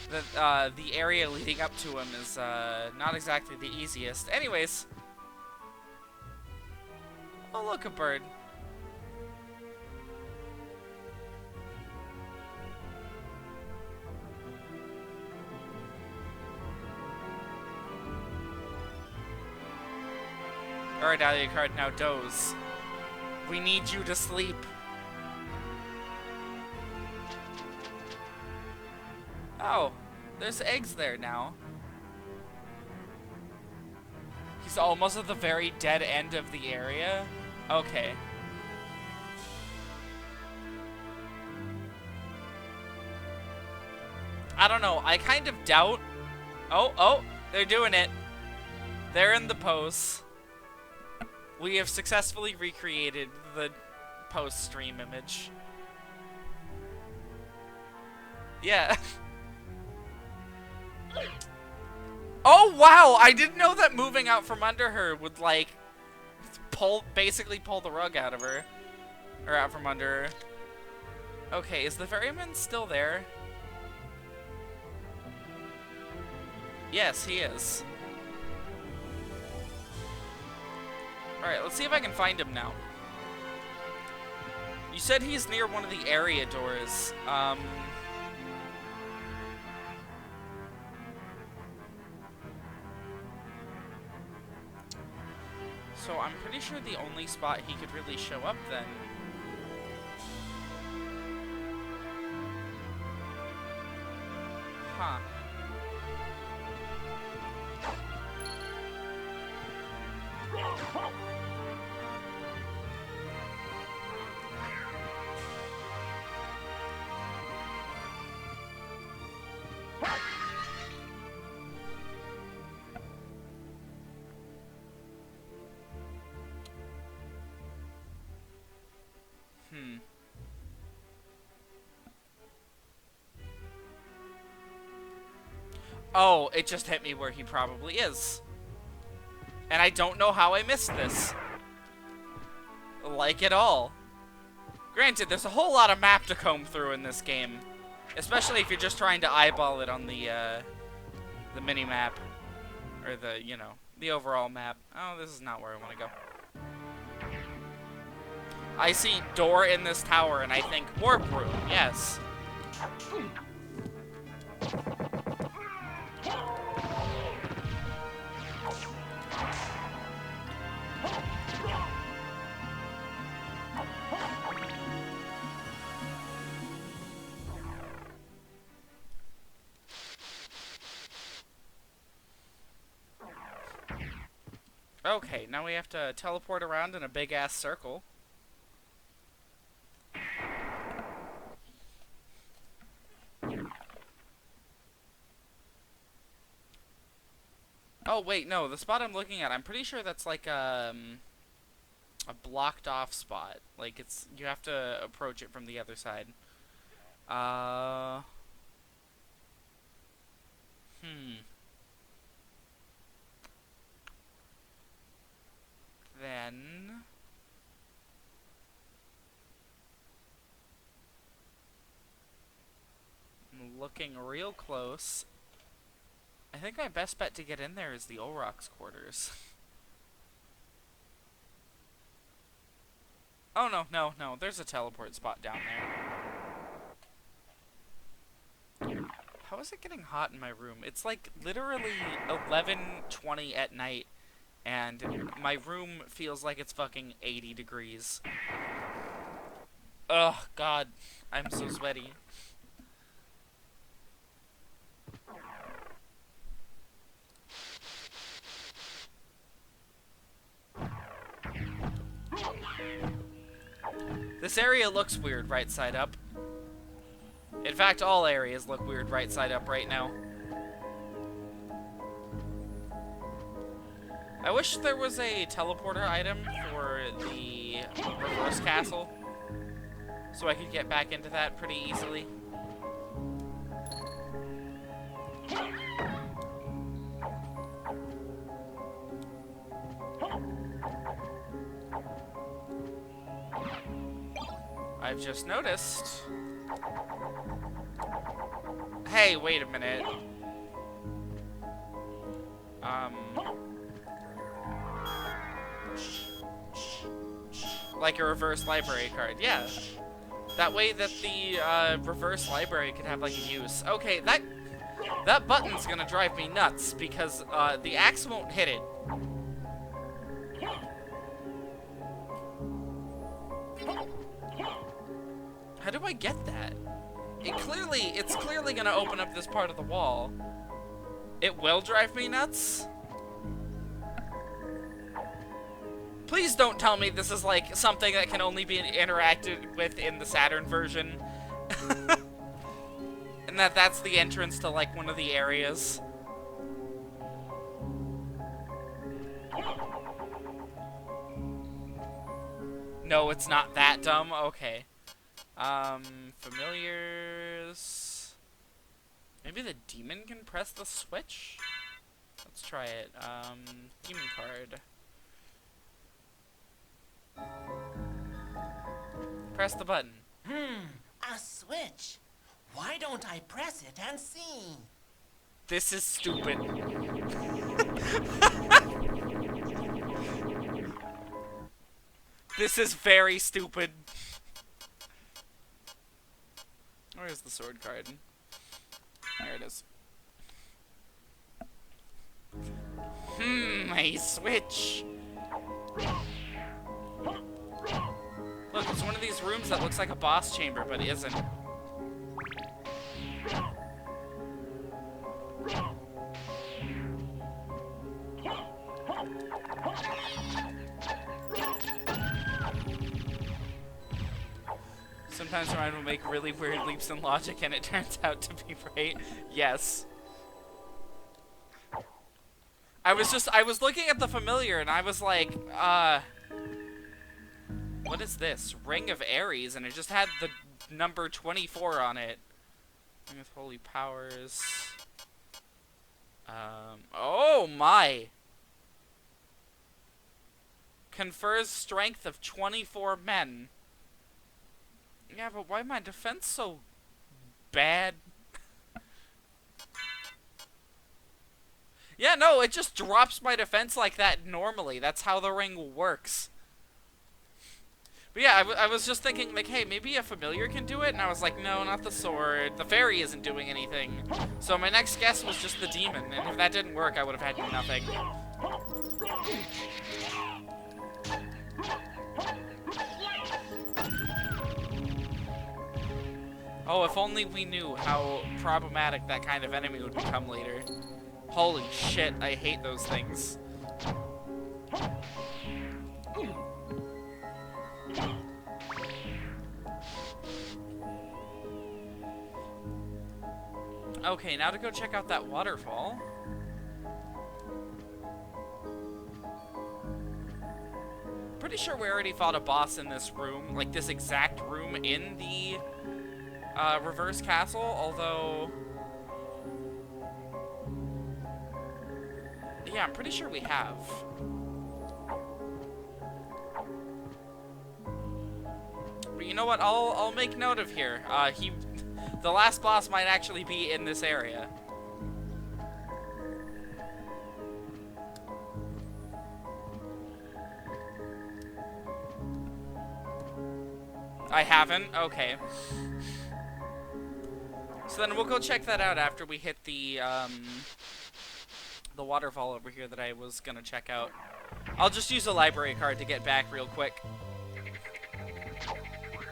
that the area leading up to him is not exactly the easiest. Anyways. Oh, look, a bird. Alright, Alucard, now doze. We need you to sleep. Oh, there's eggs there now. He's almost at the very dead end of the area? Okay. I don't know, I kind of doubt... Oh, they're doing it. They're in the pose. We have successfully recreated the post-stream image. Yeah. Oh, wow! I didn't know that moving out from under her would, like, basically pull the rug out of her. Or out from under her. Okay, is the ferryman still there? Yes, he is. Alright, let's see if I can find him now. You said he's near one of the area doors. So I'm pretty sure the only spot he could really show up then. Huh. Oh, it just hit me where he probably is. And I don't know how I missed this. Like at all. Granted, there's a whole lot of map to comb through in this game. Especially if you're just trying to eyeball it on the mini-map. Or the, you know, the overall map. Oh, this is not where I want to go. I see door in this tower, and I think warp room. Yes. Okay, now we have to teleport around in a big-ass circle. Oh, wait, no, the spot I'm looking at, I'm pretty sure that's like a blocked-off spot. Like, you have to approach it from the other side. Then... I'm looking real close. I think my best bet to get in there is the Olroc's quarters. Oh, no, there's a teleport spot down there. How is it getting hot in my room? It's like literally 11:20 at night, and my room feels like it's fucking 80 degrees. Ugh, God, I'm so sweaty. This area looks weird right side up. In fact, all areas look weird right side up right now. I wish there was a teleporter item for the reverse castle, so I could get back into that pretty easily. I've just noticed. Hey, wait a minute. Like a reverse library card, yeah. That way that the reverse library could have like a use. Okay, that button's gonna drive me nuts because the axe won't hit it. How do I get that? It's clearly gonna open up this part of the wall. It will drive me nuts? Please don't tell me this is like something that can only be interacted with in the Saturn version. And that's the entrance to like one of the areas. No, it's not that dumb. Okay. Familiars. Maybe the demon can press the switch? Let's try it. Demon card. Press the button. A switch. Why don't I press it and see? This is stupid. This is very stupid. Where's the sword card? There it is. A switch. Look, it's one of these rooms that looks like a boss chamber, but isn't. Sometimes Ryan will make really weird leaps in logic and it turns out to be right. Yes. I was looking at the familiar and I was like, what is this? Ring of Ares, and it just had the number 24 on it. Ring with holy powers. Oh my! Confers strength of 24 men. Yeah, but why my defense so bad? Yeah, no, it just drops my defense like that normally. That's how the ring works. But yeah, I was just thinking, like, hey, maybe a familiar can do it, and I was like, no, not the sword. The fairy isn't doing anything. So my next guess was just the demon, and if that didn't work, I would have had nothing. Oh, if only we knew how problematic that kind of enemy would become later. Holy shit, I hate those things. Okay, now to go check out that waterfall. Pretty sure we already fought a boss in this room, like this exact room in the reverse castle, although... Yeah, I'm pretty sure we have. But you know what, I'll make note of here. The last boss might actually be in this area. I haven't? Okay. So then we'll go check that out after we hit the waterfall over here that I was gonna check out. I'll just use a library card to get back real quick.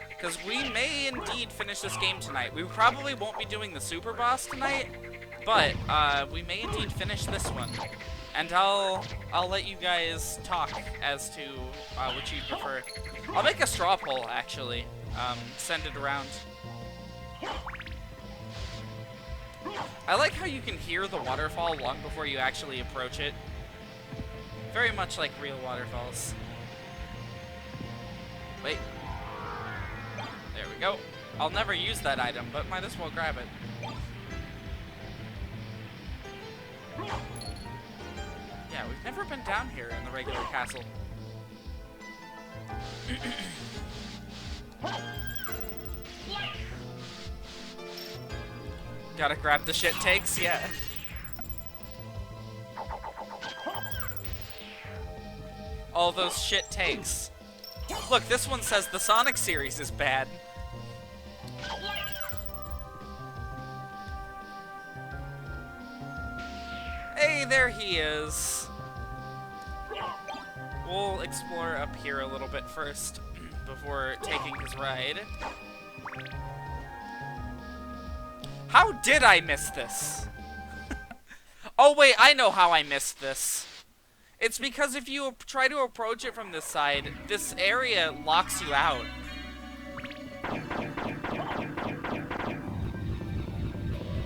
Because we may indeed finish this game tonight. We probably won't be doing the super boss tonight, but we may indeed finish this one. And I'll let you guys talk as to which you prefer. I'll make a straw poll, actually. Send it around. I like how you can hear the waterfall long before you actually approach it. Very much like real waterfalls. Wait. There we go. I'll never use that item, but might as well grab it. Yeah, we've never been down here in the regular castle. Gotta grab the shit takes, yeah. All those shit takes. Look, this one says the Sonic series is bad. Hey, there he is. We'll explore up here a little bit first before taking his ride. How did I miss this? Oh wait, I know how I missed this. It's because if you try to approach it from this side, this area locks you out.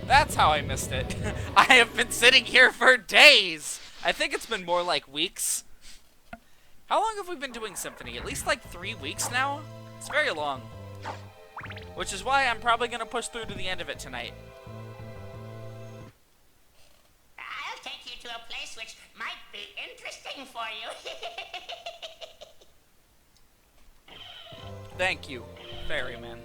That's how I missed it. I have been sitting here for days. I think it's been more like weeks. How long have we been doing Symphony? At least like 3 weeks now? It's very long. Which is why I'm probably going to push through to the end of it tonight. I'll take you to a place which might be interesting for you. Thank you, Ferryman.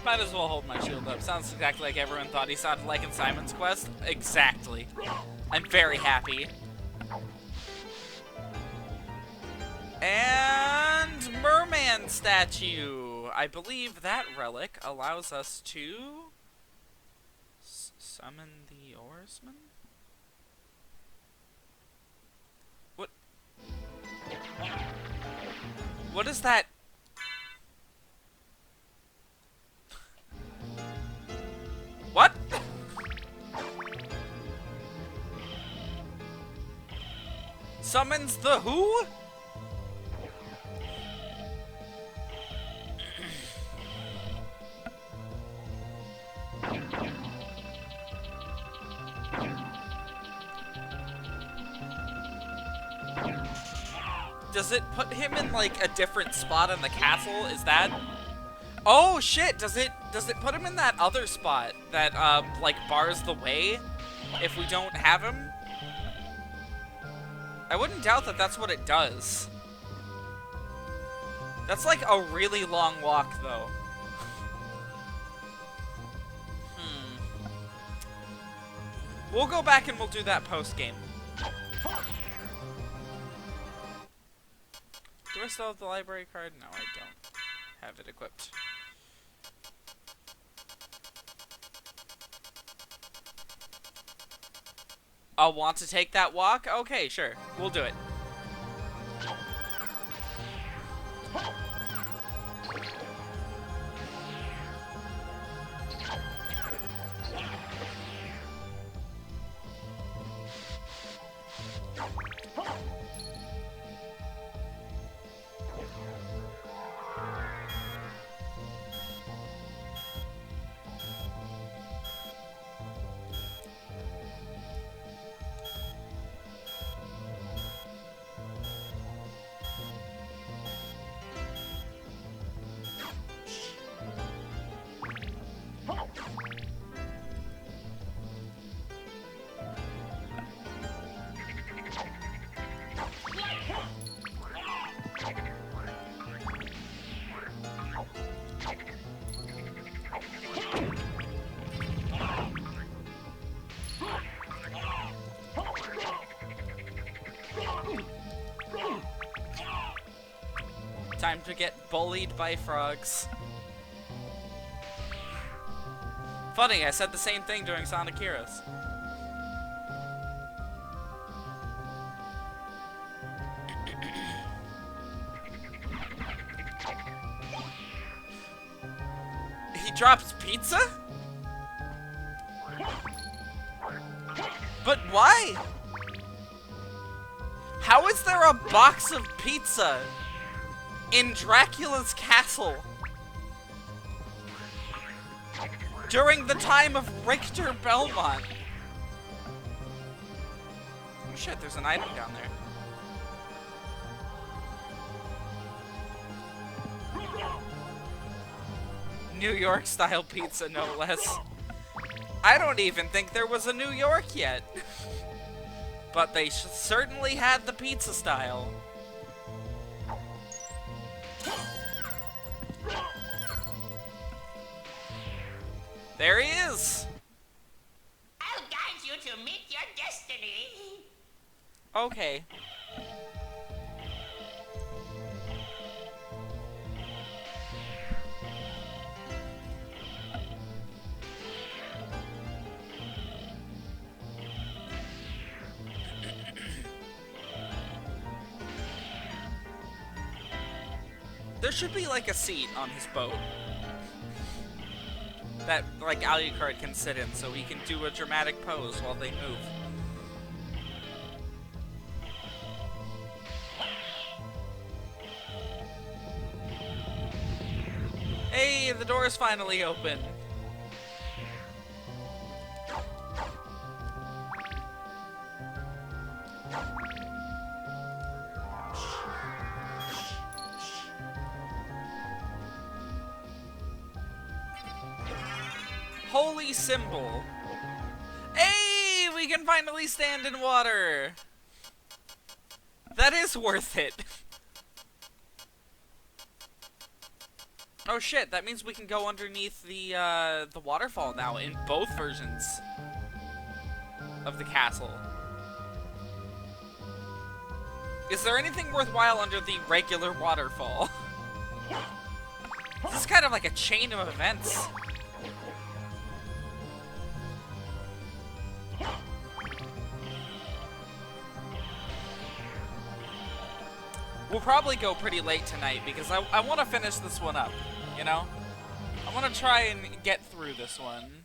Might as well hold my shield up. Sounds exactly like everyone thought he sounded like in Simon's Quest. Exactly. I'm very happy. And merman statue. I believe that relic allows us to summon the oarsman. What? What is that? What? Summons the who? Does it put him in like a different spot in the castle? Is that? Oh shit, does it put him in that other spot that like bars the way if we don't have him. I wouldn't doubt that that's what it does. That's like a really long walk, though. We'll go back and we'll do that post-game. Do I still have the library card? No, I don't have it equipped. I'll want to take that walk? Okay, sure. We'll do it. Time to get bullied by frogs. Funny, I said the same thing during Sonic Heroes. He drops pizza? But why? How is there a box of pizza in Dracula's castle during the time of Richter Belmont? Oh shit, there's an item down there. New York style pizza, no less. I don't even think there was a New York yet. But they certainly had the pizza style. There he is! I'll guide you to meet your destiny. Okay. There should be like a seat on his boat that like Alucard can sit in so he can do a dramatic pose while they move. Hey, the door is finally open. Holy symbol. Hey, we can finally stand in water. That is worth it. Oh shit, that means we can go underneath the waterfall now in both versions of the castle. Is there anything worthwhile under the regular waterfall? This is kind of like a chain of events. We'll probably go pretty late tonight because I want to finish this one up, you know? I want to try and get through this one.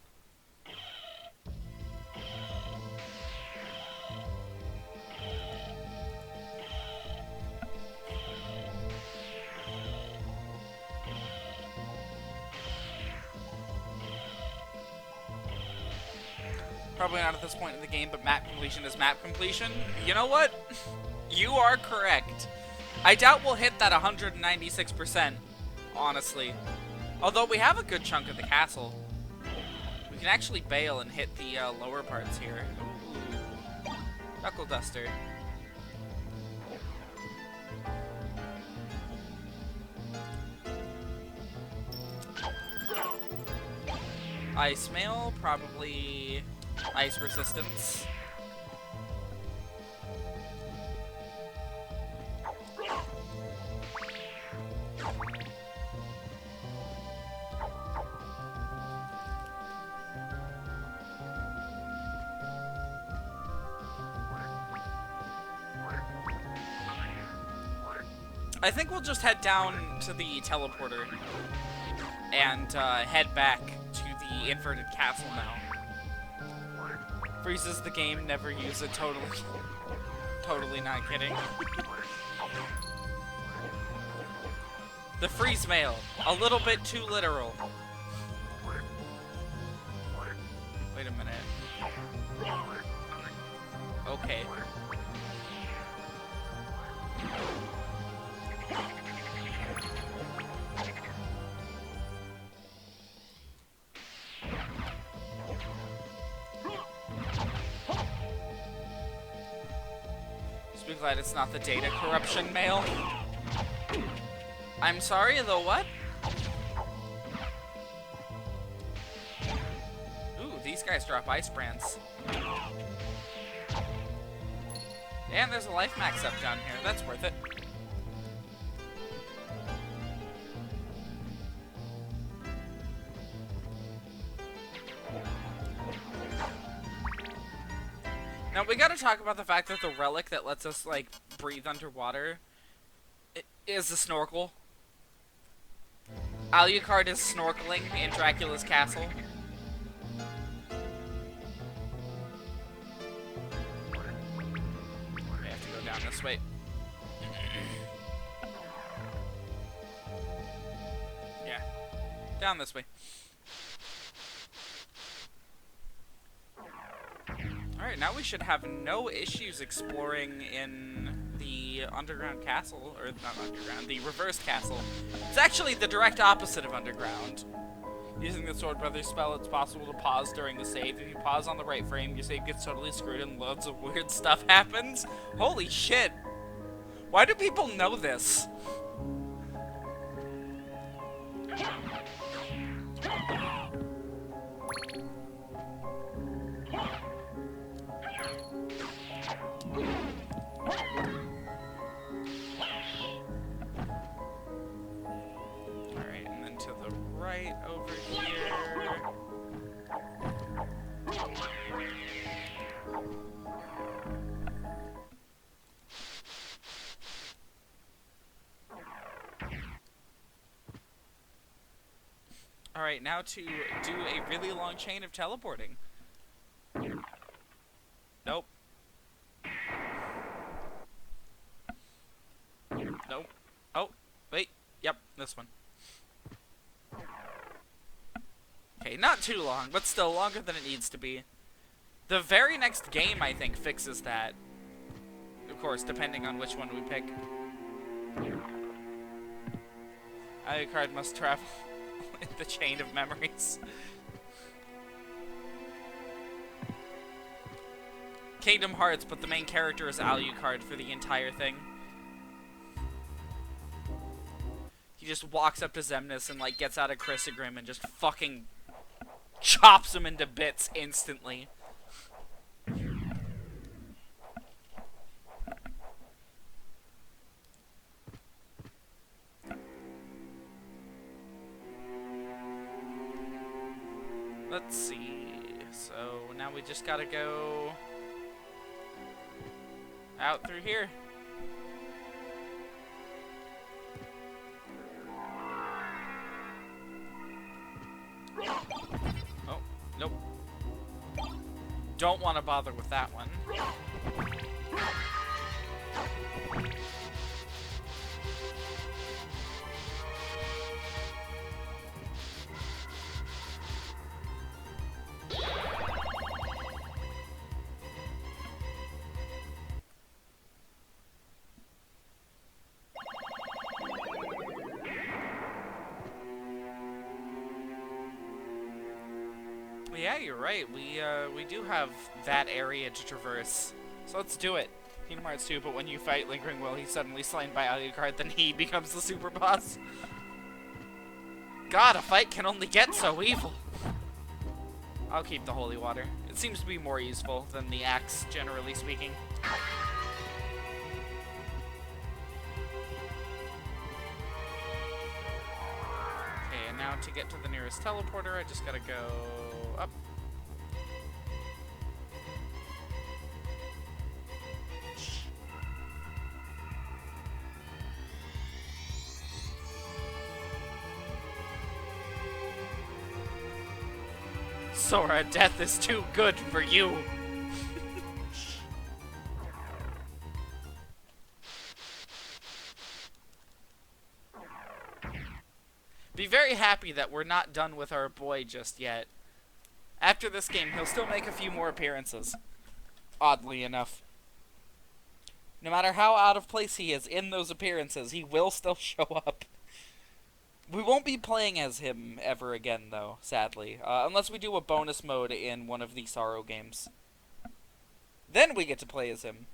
Probably not at this point in the game, but map completion is map completion. You know what? You are correct. I doubt we'll hit that 196%, honestly. Although we have a good chunk of the castle. We can actually bail and hit the lower parts here. Ooh. Knuckle Duster. Ice Mail, probably ice resistance. I think we'll just head down to the teleporter and head back to the inverted castle now. Freezes the game, never use it, totally not kidding. The freeze mail, a little bit too literal. Wait a minute. Okay. Just be glad it's not the data corruption mail. I'm sorry, the what? Ooh, these guys drop ice brands. And there's a life max up down here. That's worth it. Now, we gotta talk about the fact that the relic that lets us, like, breathe underwater is the snorkel. Alucard is snorkeling in Dracula's castle. We have to go down this way. Yeah, down this way. Alright, now we should have no issues exploring in the underground castle, or not underground, the reversed castle. It's actually the direct opposite of underground. Using the Sword Brothers spell, it's possible to pause during the save. If you pause on the right frame, your save gets totally screwed and loads of weird stuff happens. Holy shit! Why do people know this? Alright, and then to the right over here. Alright, now to do a really long chain of teleporting. Nope. Nope. Oh, wait. Yep, this one. Okay, not too long, but still longer than it needs to be. The very next game, I think, fixes that. Of course, depending on which one we pick. Alucard must travel in the chain of memories. Kingdom Hearts, but the main character is Alucard for the entire thing. He just walks up to Xemnas and, like, gets out a Chrysogrim and just fucking chops him into bits instantly. Let's see. So now we just gotta go out through here. Oh, nope. Don't want to bother with that one. yeah, you're right. We do have that area to traverse. So let's do it. Kingdom Hearts 2, but when you fight Lingering Will, he's suddenly slain by Alucard, then he becomes the super boss. God, a fight can only get so evil. I'll keep the holy water. It seems to be more useful than the axe, generally speaking. Okay, and now to get to the nearest teleporter, I just gotta go up. Sora, death is too good for you. Be very happy that we're not done with our boy just yet. After this game, he'll still make a few more appearances. Oddly enough. No matter how out of place he is in those appearances, he will still show up. We won't be playing as him ever again, though, sadly. Unless we do a bonus mode in one of the Sorrow games. Then we get to play as him.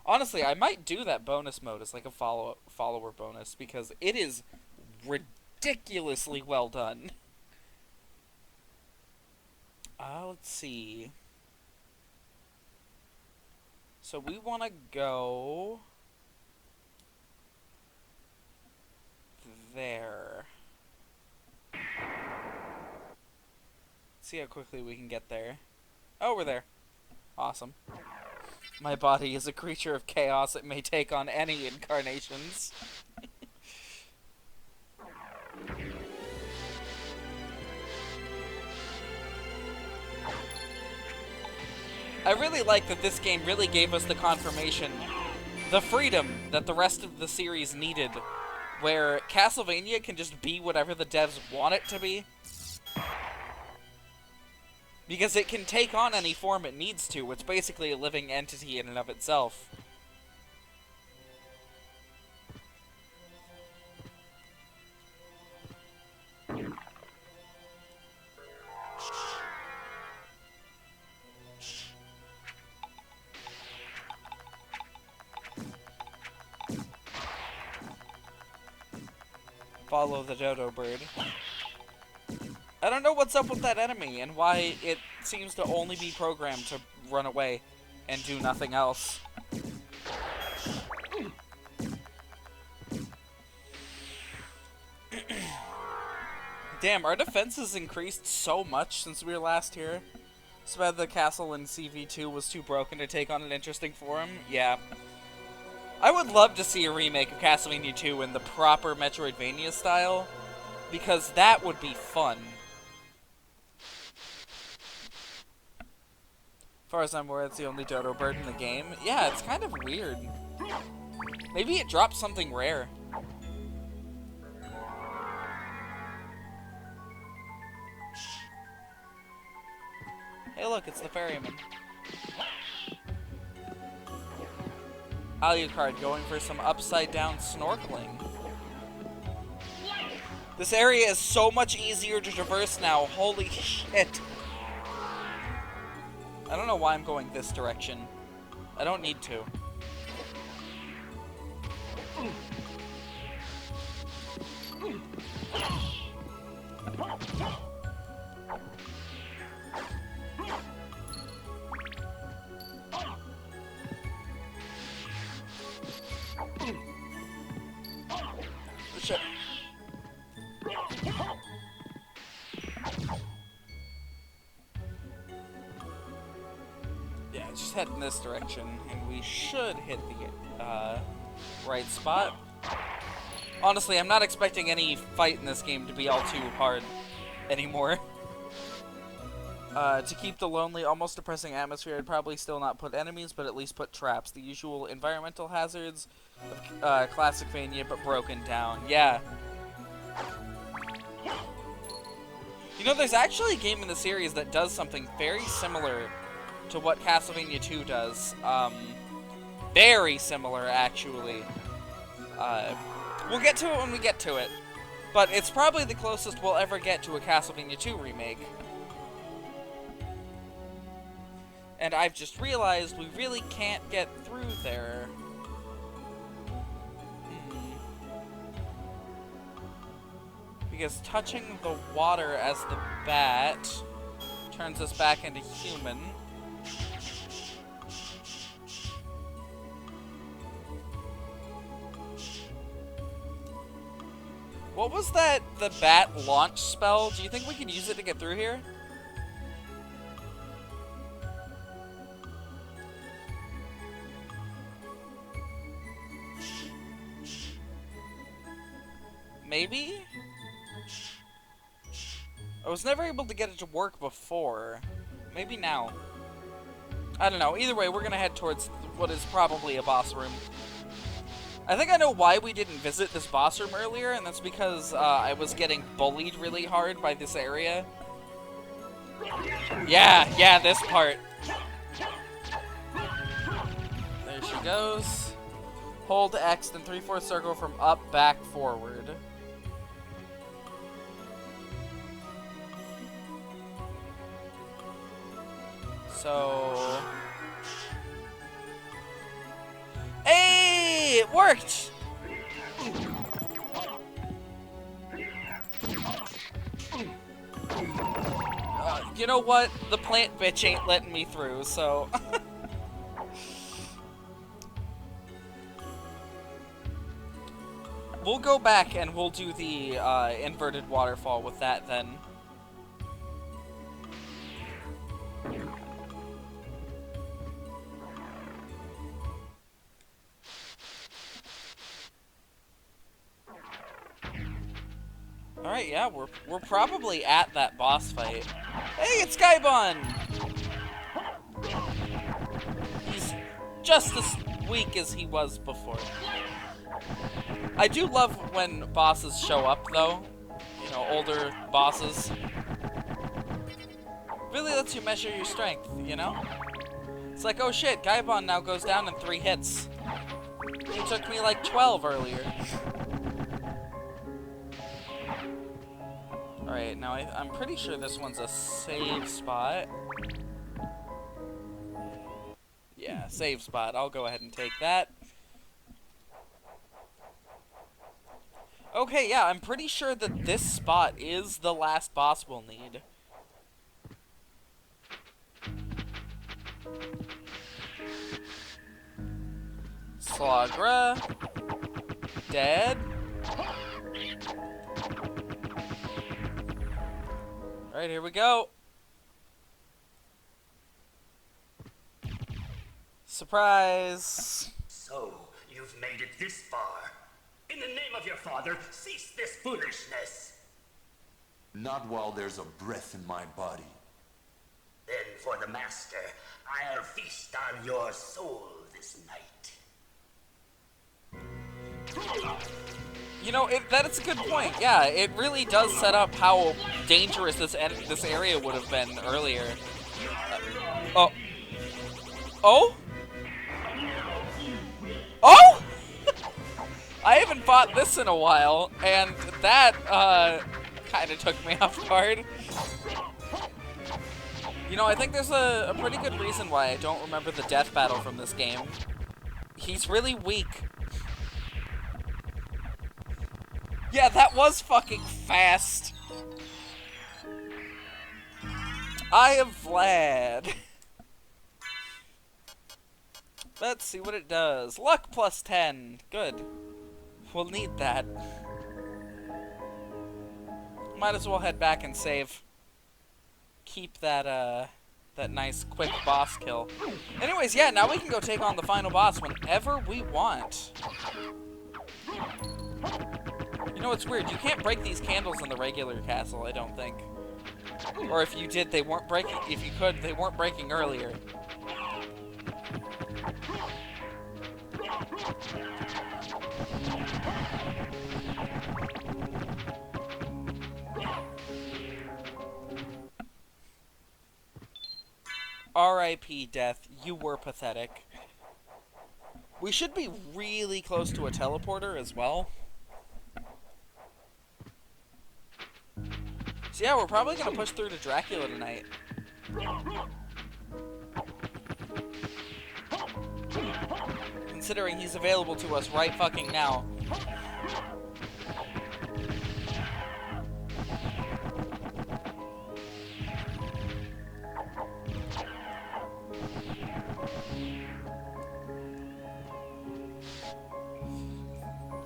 Honestly, I might do that bonus mode as like a follower bonus, because it is ridiculously well done. Let's see. So we want to go there. See how quickly we can get there. Oh, we're there. Awesome. My body is a creature of chaos. It may take on any incarnations. I really like that this game really gave us the confirmation, the freedom that the rest of the series needed, where Castlevania can just be whatever the devs want it to be. Because it can take on any form it needs to. It's basically a living entity in and of itself. Follow the dodo bird. I don't know what's up with that enemy and why it seems to only be programmed to run away and do nothing else. Damn, our defense has increased so much since we were last here. So bad the castle in CV2 was too broken to take on an interesting form. Yeah. I would love to see a remake of Castlevania 2 in the proper Metroidvania style, because that would be fun. As far as I'm aware, it's the only dodo bird in the game. Yeah, it's kind of weird. Maybe it dropped something rare. Hey look, it's the ferryman. Alucard going for some upside down snorkeling. This area is so much easier to traverse now, holy shit. I don't know why I'm going this direction. I don't need to. Shit. Yeah, just head in this direction, and we should hit the right spot. Honestly, I'm not expecting any fight in this game to be all too hard anymore. To keep the lonely, almost depressing atmosphere, I'd probably still not put enemies, but at least put traps. The usual environmental hazards of Classicvania, but broken down. Yeah. You know, there's actually a game in the series that does something very similar to what Castlevania 2 does. Very similar, actually. We'll get to it when we get to it. But it's probably the closest we'll ever get to a Castlevania 2 remake. And I've just realized we really can't get through there. Because touching the water as the bat turns us back into human. What was that, the bat launch spell? Do you think we could use it to get through here? Maybe? I was never able to get it to work before. Maybe now. I don't know. Either way, we're gonna head towards what is probably a boss room. I think I know why we didn't visit this boss room earlier, and that's because I was getting bullied really hard by this area. Yeah, this part. There she goes. Hold X, then 3/4 circle from up, back, forward. So... Hey! It worked! You know what? The plant bitch ain't letting me through, so... We'll go back and we'll do the inverted waterfall with that then. Alright, yeah, we're probably at that boss fight. Hey, it's Gaibon! He's just as weak as he was before. I do love when bosses show up, though. You know, older bosses. Really lets you measure your strength, you know? It's like, oh shit, Gaibon now goes down in 3 hits. It took me like 12 earlier. Alright, now I'm pretty sure this one's a save spot. Yeah, save spot. I'll go ahead and take that. Okay, yeah, I'm pretty sure that this spot is the last boss we'll need. Slagra. Dead. Alright, here we go. Surprise! So, you've made it this far. In the name of your father, cease this foolishness. Not while there's a breath in my body. Then for the master, I'll feast on your soul this night. You know, that's a good point. Yeah, it really does set up how dangerous this area would have been earlier. Oh. Oh? Oh? I haven't fought this in a while, and that, kind of took me off guard. You know, I think there's a pretty good reason why I don't remember the death battle from this game. He's really weak. Yeah, that was fucking fast. I am Vlad. Let's see what it does. Luck plus 10. Good. We'll need that. Might as well head back and save. Keep that, that nice quick boss kill. Anyways, yeah, now we can go take on the final boss whenever we want. You know, it's weird. You can't break these candles in the regular castle, I don't think. Or if you did, they weren't breaking. If you could, they weren't breaking earlier. R.I.P. Death, you were pathetic. We should be really close to a teleporter as well. So yeah, we're probably gonna push through to Dracula tonight. Considering he's available to us right fucking now.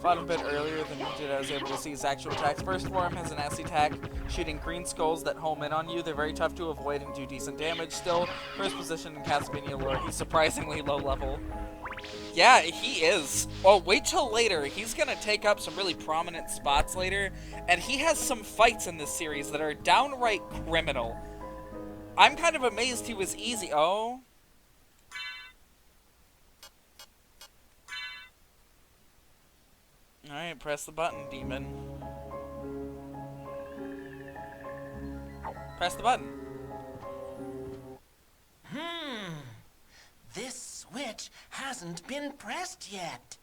Fought a bit earlier than you did. I was able to see his actual attacks. First form has a nasty attack, shooting green skulls that home in on you. They're very tough to avoid and do decent damage. Still, first position in Castlevania lore, he's surprisingly low level. Yeah, he is. Oh, wait till later. He's gonna take up some really prominent spots later, and he has some fights in this series that are downright criminal. I'm kind of amazed he was easy. Oh. Alright, press the button, demon. Press the button. This switch hasn't been pressed yet.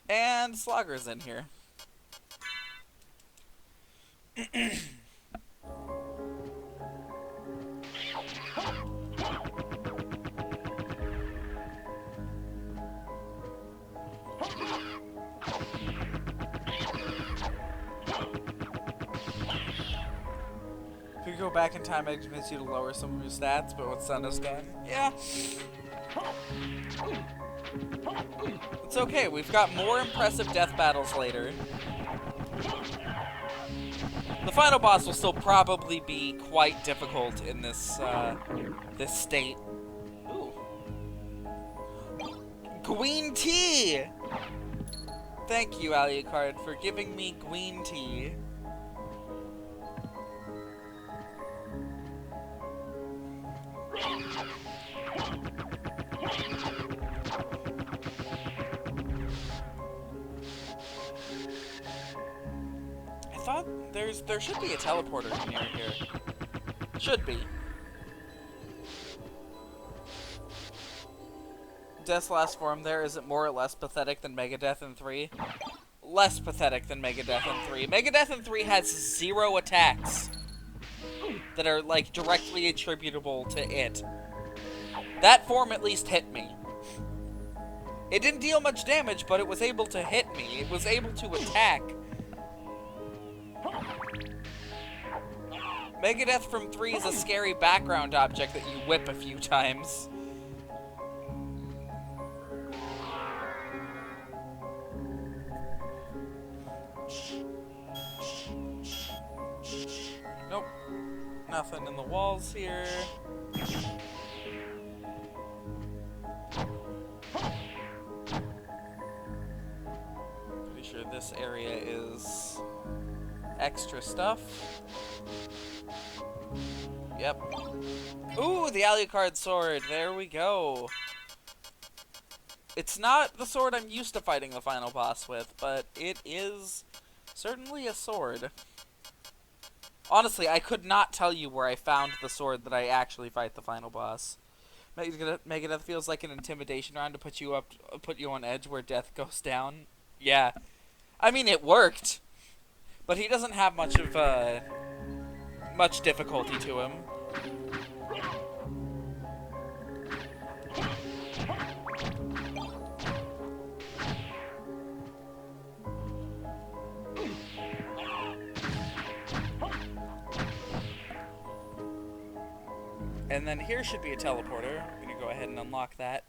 And Slogger's in here. If you go back in time, it convince you to lower some of your stats, but what's done is done. Yeah. It's okay, we've got more impressive death battles later. The final boss will still probably be quite difficult in this, this state. Ooh. Green tea! Thank you, Alucard, for giving me green tea. I thought there should be a teleporter near here. Should be. Death's last form there, is it more or less pathetic than Megadeth in 3? Less pathetic than Megadeth in 3. Megadeth in 3 has 0 attacks that are, like, directly attributable to it. That form at least hit me. It didn't deal much damage, but it was able to hit me. It was able to attack. Megadeth from 3 is a scary background object that you whip a few times. Nope. Nothing in the walls here. Pretty sure this area is extra stuff. Yep. Ooh, the Alucard sword. There we go. It's not the sword I'm used to fighting the final boss with, but it is certainly a sword. Honestly, I could not tell you where I found the sword that I actually fight the final boss. Megadeth feels like an intimidation round to put you on edge where death goes down. Yeah. I mean, it worked. But he doesn't have much of, much difficulty to him. And then here should be a teleporter. I'm gonna go ahead and unlock that.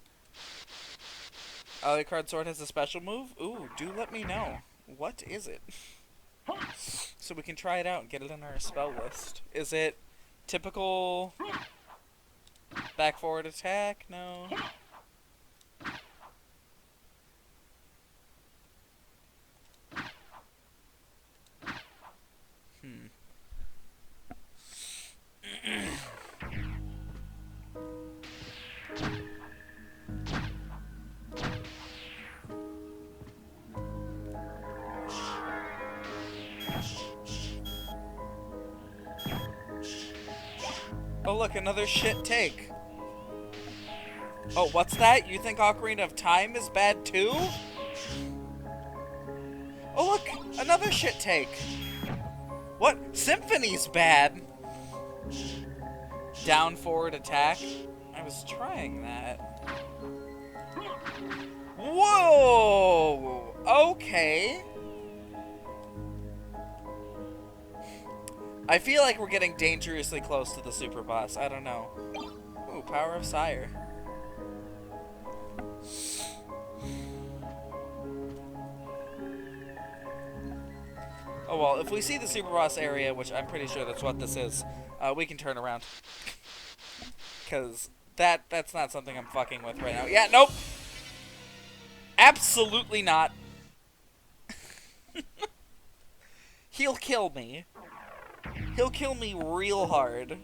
Alucard sword has a special move? Ooh, do let me know. What is it? So we can try it out and get it in our spell list. Is it typical back forward attack? No. Oh look, another shit take. Oh, what's that? You think Ocarina of Time is bad too? Oh look, another shit take. What? Symphony's bad. Down forward attack. I was trying that. Whoa! Okay. I feel like we're getting dangerously close to the super boss. I don't know. Ooh, Power of Sire. Oh well, if we see the super boss area, which I'm pretty sure that's what this is, we can turn around. Because that's not something I'm fucking with right now. Yeah, nope! Absolutely not. He'll kill me. He'll kill me real hard.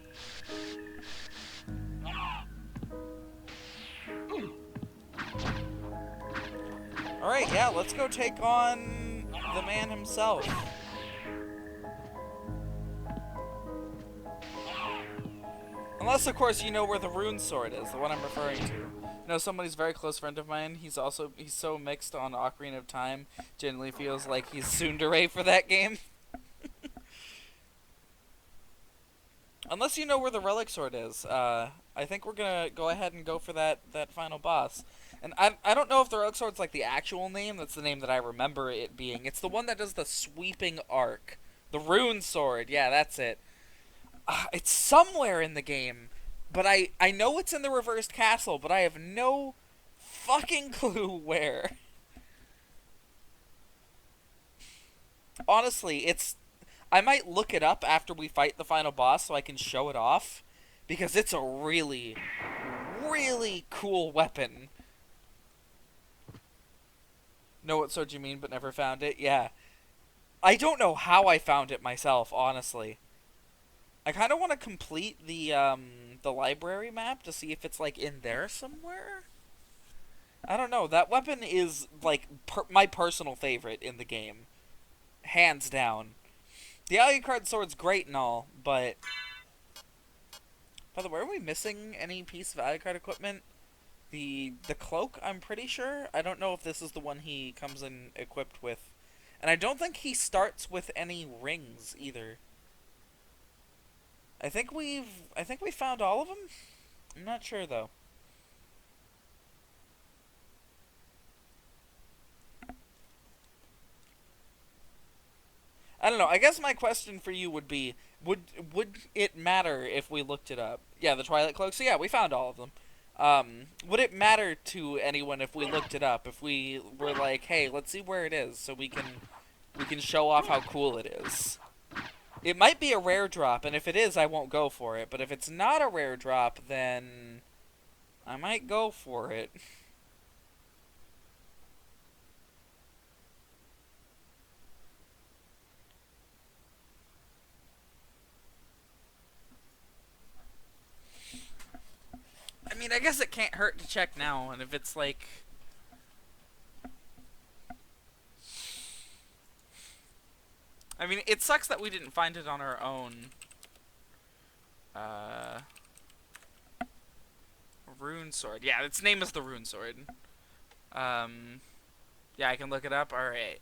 Alright, yeah, let's go take on the man himself. Unless, of course, you know where the rune sword is, the one I'm referring to. You know, somebody's very close friend of mine, he's so mixed on Ocarina of Time, genuinely feels like he's tsundere for that game. Unless you know where the relic sword is, I think we're gonna go ahead and go for that final boss. And I don't know if the relic sword's like the actual name, that's the name that I remember it being. It's the one that does the sweeping arc. The rune sword, yeah, that's it. It's somewhere in the game, but I know it's in the reversed castle, but I have no fucking clue where. Honestly, I might look it up after we fight the final boss so I can show it off, because it's a really, really cool weapon. Know what sword you mean, but never found it? Yeah. I don't know how I found it myself, honestly. I kind of want to complete the library map to see if it's, like, in there somewhere. I don't know. That weapon is, like, my personal favorite in the game. Hands down. The Alucard sword's great and all, but... By the way, are we missing any piece of Alucard equipment? The cloak, I'm pretty sure. I don't know if this is the one he comes in equipped with. And I don't think he starts with any rings, either. I think we found all of them? I'm not sure, though. I don't know. I guess my question for you would be, would it matter if we looked it up? Yeah, the Twilight Cloak. So yeah, we found all of them. Would it matter to anyone if we looked it up? If we were like, hey, let's see where it is, so we can show off how cool it is. It might be a rare drop, and if it is, I won't go for it. But if it's not a rare drop, then I might go for it. I mean, I guess it can't hurt to check now, and if it's like... I mean, it sucks that we didn't find it on our own. Rune sword. Yeah, its name is the rune sword. Yeah, I can look it up. Alright.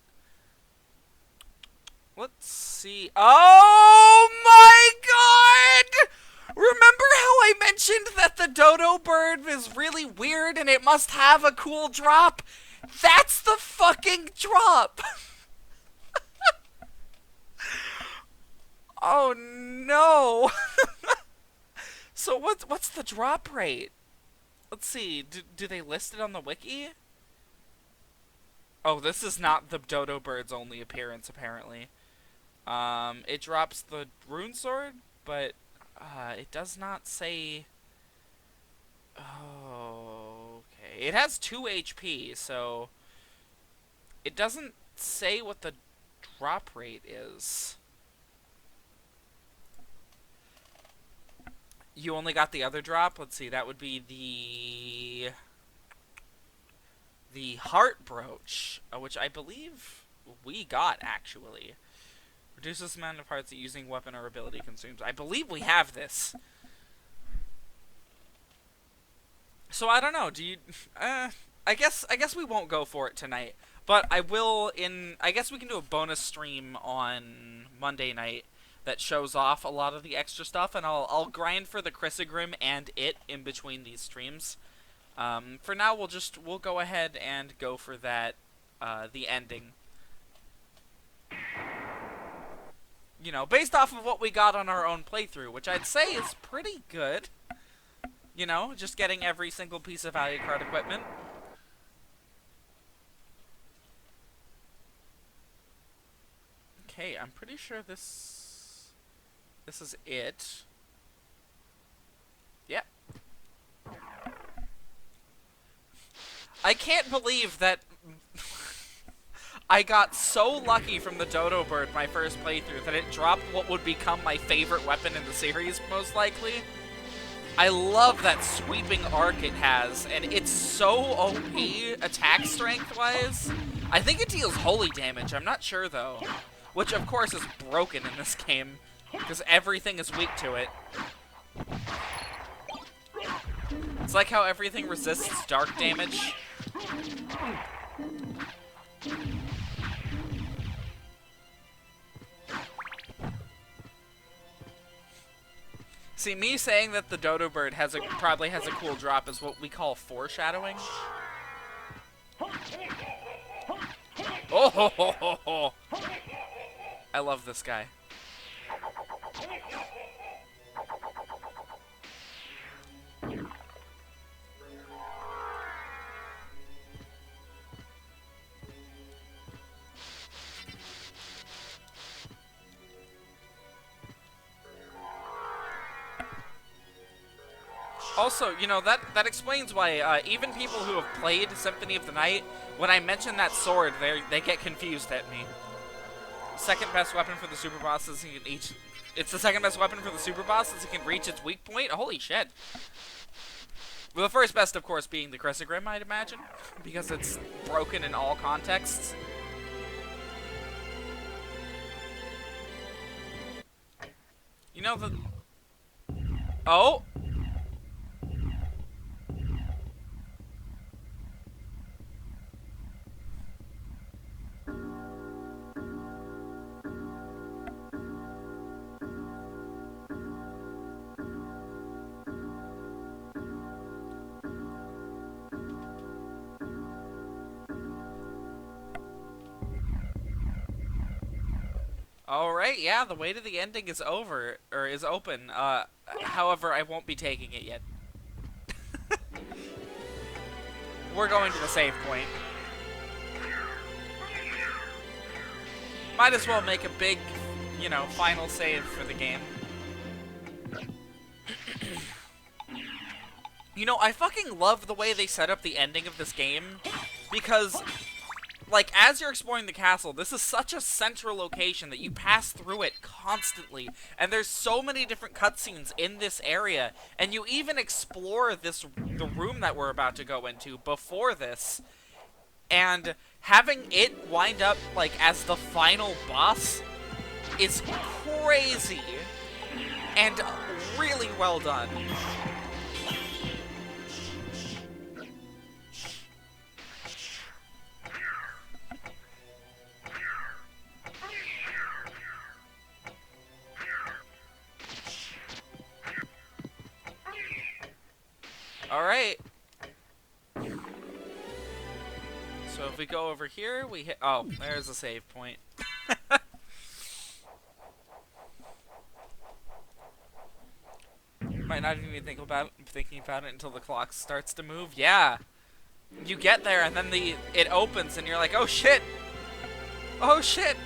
Let's see. Oh my god! Remember how I mentioned that the dodo bird is really weird and it must have a cool drop? That's the fucking drop! Oh no! So what's the drop rate? Let's see, do they list it on the wiki? Oh, this is not the dodo bird's only appearance, apparently. It drops the rune sword, but it does not say... Oh, okay. It has 2 HP, so... It doesn't say what the drop rate is. You only got the other drop? Let's see, that would be the heart brooch, which I believe we got, actually. Reduces the amount of parts that using weapon or ability consumes. I believe we have this. So I don't know. Do you? I guess we won't go for it tonight. But I will I guess we can do a bonus stream on Monday night that shows off a lot of the extra stuff, and I'll grind for the Chrysogrim and it in between these streams. For now, we'll go ahead and go for that, the ending. You know, based off of what we got on our own playthrough, which I'd say is pretty good. You know, just getting every single piece of Alucard equipment. Okay, I'm pretty sure this is it. Yep. I can't believe that I got so lucky from the Dodo Bird my first playthrough that it dropped what would become my favorite weapon in the series, most likely. I love that sweeping arc it has, and it's so OP attack strength-wise. I think it deals holy damage, I'm not sure though. Which of course is broken in this game, because everything is weak to it. It's like how everything resists dark damage. See, me saying that the Dodo Bird probably has a cool drop is what we call foreshadowing. Oh ho ho ho ho! I love this guy. Also, you know, that explains why even people who have played Symphony of the Night, when I mention that sword, they get confused at me. Second best weapon for the super boss is it's the second best weapon for the super boss as it can reach its weak point. Holy shit! Well, the first best, of course, being the Chrysogrim, I'd imagine, because it's broken in all contexts. You know the... Oh! Alright, yeah, the way to the ending is over, or is open. However, I won't be taking it yet. We're going to the save point. Might as well make a big, you know, final save for the game. You know, I fucking love the way they set up the ending of this game, because... like, as you're exploring the castle, this is such a central location that you pass through it constantly, and there's so many different cutscenes in this area, and you even explore the room that we're about to go into before this, and having it wind up, like, as the final boss is crazy, and really well done. Alright. So if we go over here, we hit... oh, there's a save point. Might not even thinking about it until the clock starts to move. Yeah. You get there and then it opens and you're like, oh shit! Oh shit!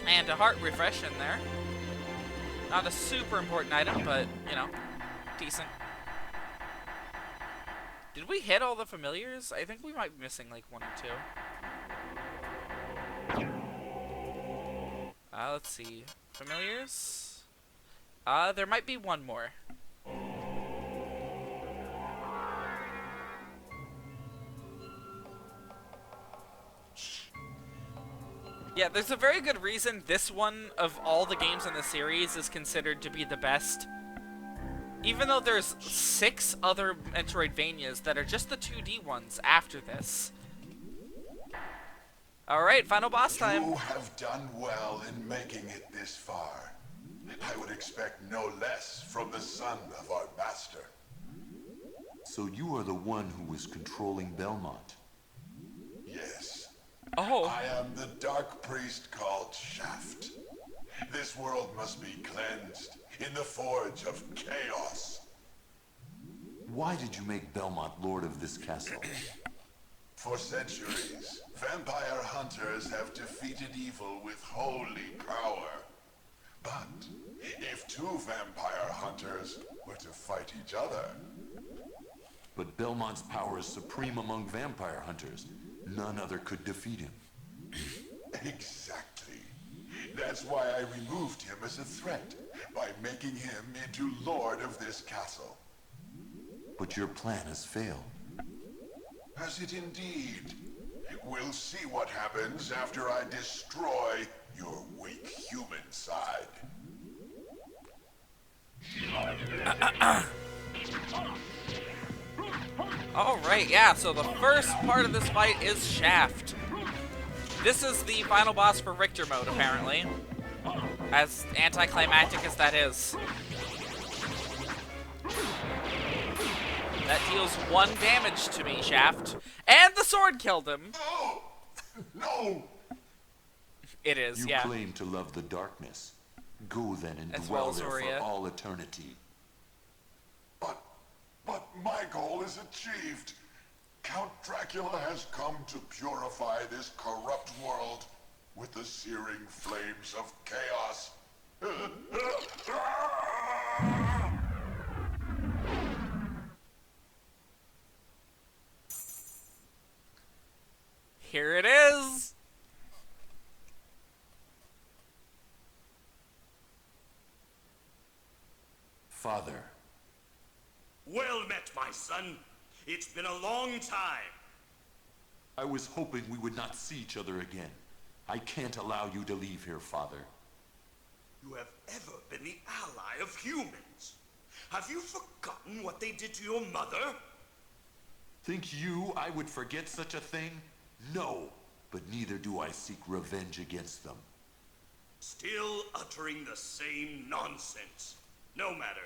And a heart refresh in there. Not a super important item, but, you know, decent. Did we hit all the familiars? I think we might be missing like one or two. Let's see. Familiars? There might be one more. Yeah, there's a very good reason this one, of all the games in the series, is considered to be the best. Even though there's 6 other Metroidvanias that are just the 2D ones after this. Alright, final boss time. You have done well in making it this far. I would expect no less from the son of our master. So you are the one who was controlling Belmont. Yes. Oh. I am the dark priest called Shaft. This world must be cleansed in the forge of chaos. Why did you make Belmont lord of this castle? For centuries, vampire hunters have defeated evil with holy power. But if two vampire hunters were to fight each other... But Belmont's power is supreme among vampire hunters. None other could defeat him. Exactly. That's why I removed him as a threat, by making him into lord of this castle. But your plan has failed. Has it indeed? We'll see what happens after I destroy your weak human side. Alright, yeah, so the first part of this fight is Shaft. This is the final boss for Richter mode, apparently. As anticlimactic as that is. That deals 1 damage to me, Shaft. And the sword killed him. Oh! No! It is, You yeah. claim to love the darkness. Go then and As dwell well as there Zoria. for all eternity. But my goal is achieved. Count Dracula has come to purify this corrupt world with the searing flames of chaos. Here it is. Father, Well met, my son. It's been a long time. I was hoping we would not see each other again. I can't allow you to leave here, Father. You have ever been the ally of humans. Have you forgotten what they did to your mother? Think you I would forget such a thing? No, but neither do I seek revenge against them. Still uttering the same nonsense. No matter.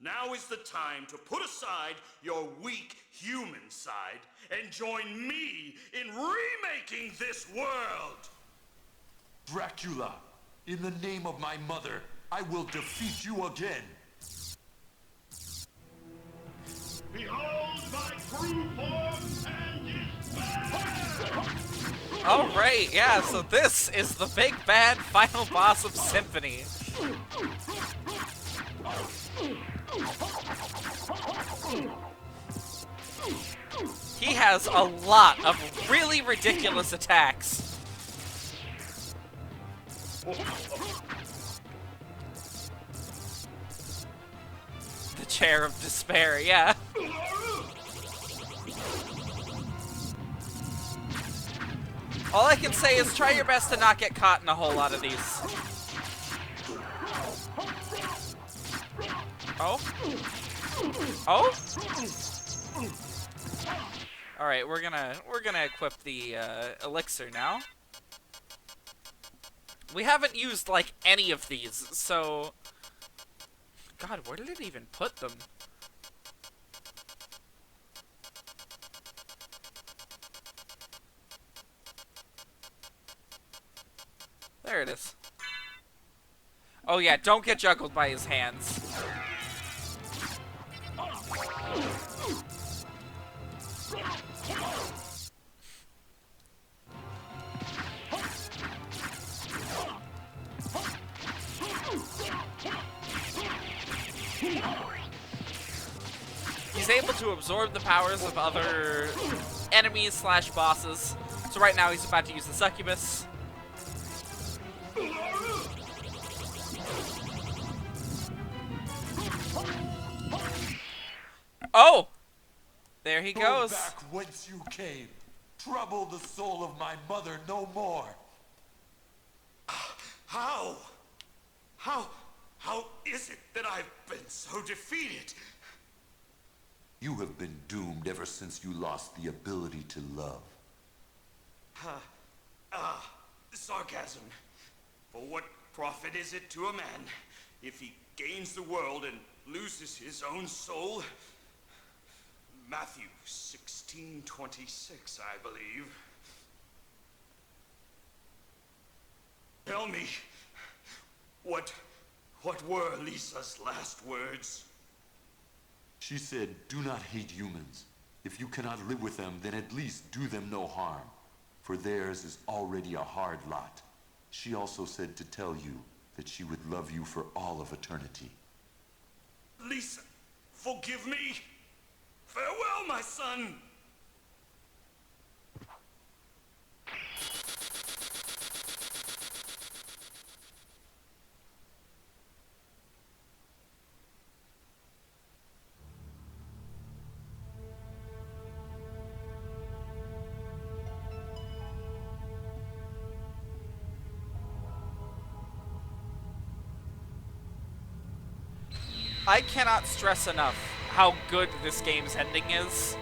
Now is the time to put aside your weak human side and join me in remaking this world! Dracula, in the name of my mother, I will defeat you again. Behold my true form and despair! Alright, yeah, so this is the big bad final boss of Symphony. He has a lot of really ridiculous attacks. The Chair of Despair, yeah. All I can say is try your best to not get caught in a whole lot of these. Oh? Oh? Alright, we're gonna equip the elixir now. We haven't used like any of these, so God, where did it even put them? There it is. Oh yeah, don't get juggled by his hands. He's able to absorb the powers of other enemies slash bosses. So right now he's about to use the succubus. Oh! There he Go goes. back whence you came. Trouble the soul of my mother no more. How? How is it that I've been so defeated? You have been doomed ever since you lost the ability to love. Sarcasm. For what profit is it to a man if he gains the world and loses his own soul? Matthew 16:26, I believe. Tell me, what were Lisa's last words? She said, "Do not hate humans. If you cannot live with them, then at least do them no harm, for theirs is already a hard lot." She also said to tell you that she would love you for all of eternity. Lisa, forgive me. Farewell, my son. I cannot stress enough how good this game's ending is.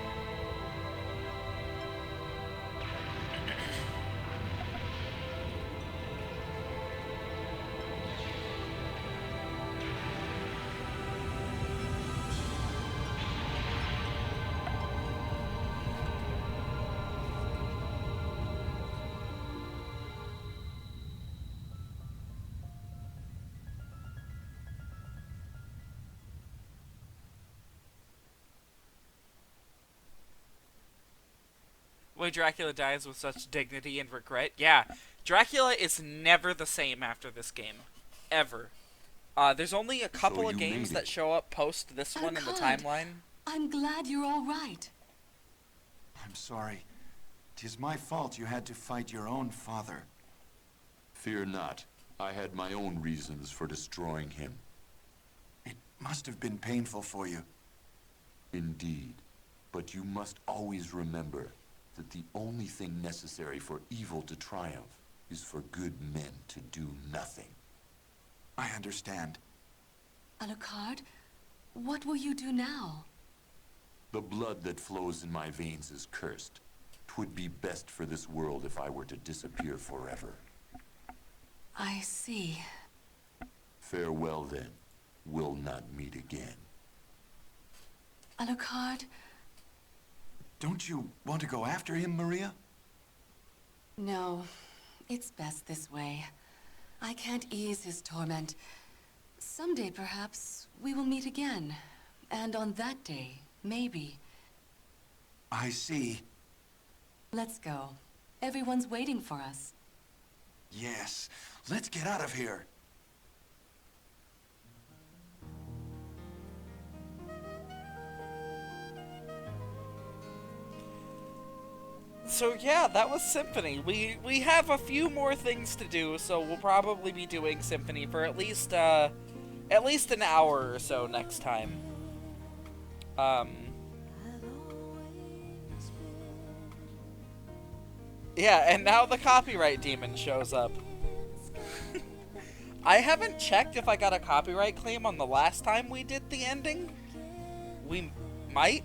Way Dracula dies with such dignity and regret. Yeah, Dracula is never the same after this game. Ever. There's only a couple So of you games made that it. show up post this one in the Alucard, timeline. I'm glad you're all right. I'm sorry. 'Tis my fault you had to fight your own father. Fear not. I had my own reasons for destroying him. It must have been painful for you. Indeed. But you must always remember that the only thing necessary for evil to triumph is for good men to do nothing. I understand. Alucard, what will you do now? The blood that flows in my veins is cursed. 'Twould be best for this world if I were to disappear forever. I see. Farewell then. We'll not meet again. Alucard, Don't you want to go after him, Maria? no. It's best this way. I can't ease his torment. Someday, perhaps, we will meet again. And on that day, maybe. I see. Let's go. Everyone's waiting for us. Yes. Let's get out of here. So yeah, that was Symphony. We have a few more things to do, so we'll probably be doing Symphony for at least an hour or so next time. Yeah, and now the copyright demon shows up. I haven't checked if I got a copyright claim on the last time we did the ending. We might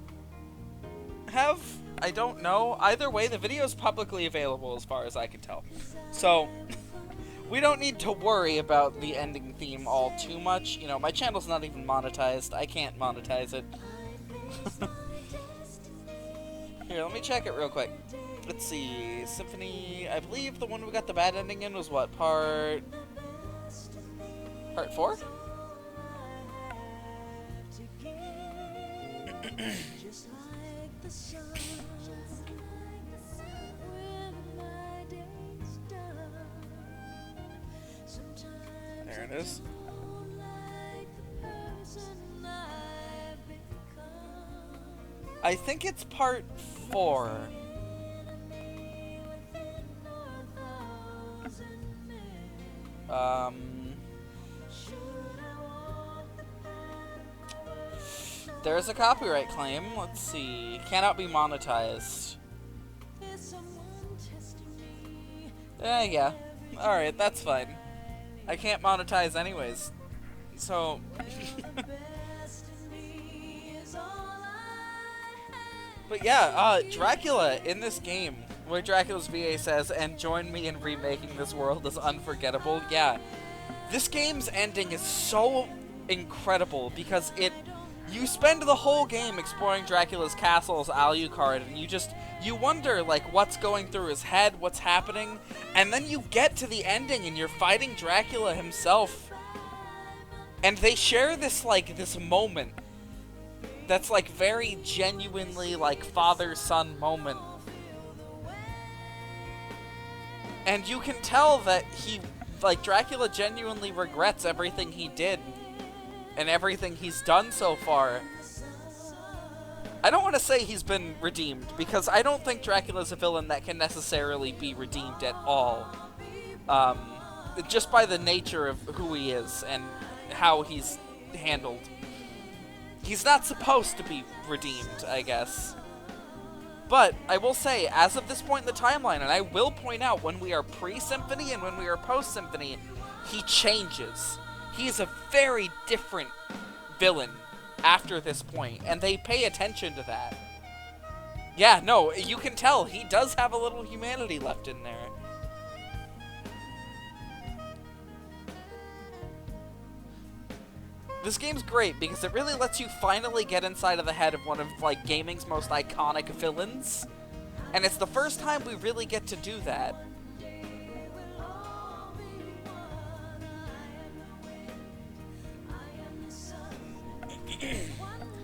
have. I don't know. Either way, the video is publicly available as far as I can tell. So, we don't need to worry about the ending theme all too much. You know, my channel's not even monetized. I can't monetize it. Here, let me check it real quick. Let's see. Symphony, I believe the one we got the bad ending in was what? Part 4? There it is. I think it's part 4. There's a copyright claim. Let's see. Cannot be monetized. Yeah. Alright, that's fine. I can't monetize anyways. So... But yeah, Dracula in this game Where Dracula's VA says, and join me in remaking this world as unforgettable. Yeah. This game's ending is so incredible because you spend the whole game exploring Dracula's castle as Alucard, and you wonder, like, what's going through his head, what's happening, and then you get to the ending and you're fighting Dracula himself. And they share this moment that's, like, very genuinely, like, father-son moment. And you can tell that Dracula genuinely regrets everything he did and everything he's done so far. I don't want to say he's been redeemed, because I don't think Dracula's a villain that can necessarily be redeemed at all. Just by the nature of who he is and how he's handled. He's not supposed to be redeemed, I guess. But I will say, as of this point in the timeline, and I will point out, when we are pre-Symphony and when we are post-Symphony, he changes. He is a very different villain after this point, and they pay attention to that. Yeah, no, you can tell he does have a little humanity left in there. This game's great because it really lets you finally get inside of the head of one of, like, gaming's most iconic villains. And it's the first time we really get to do that.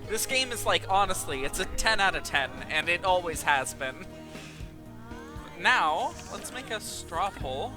This game is, like, honestly, it's a 10 out of 10, and it always has been. Now, let's make a straw poll.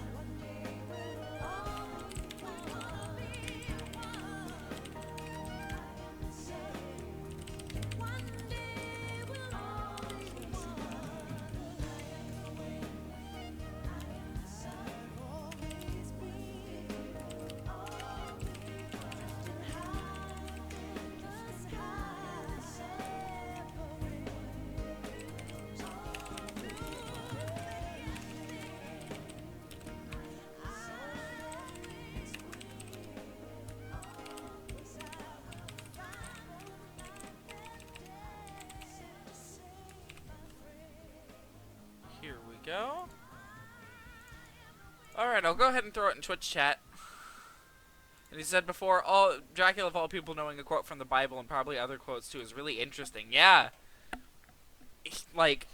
Here we go. Alright, I'll go ahead and throw it in Twitch chat. And he said before, Dracula of all people knowing a quote from the Bible and probably other quotes too is really interesting. Yeah. Like,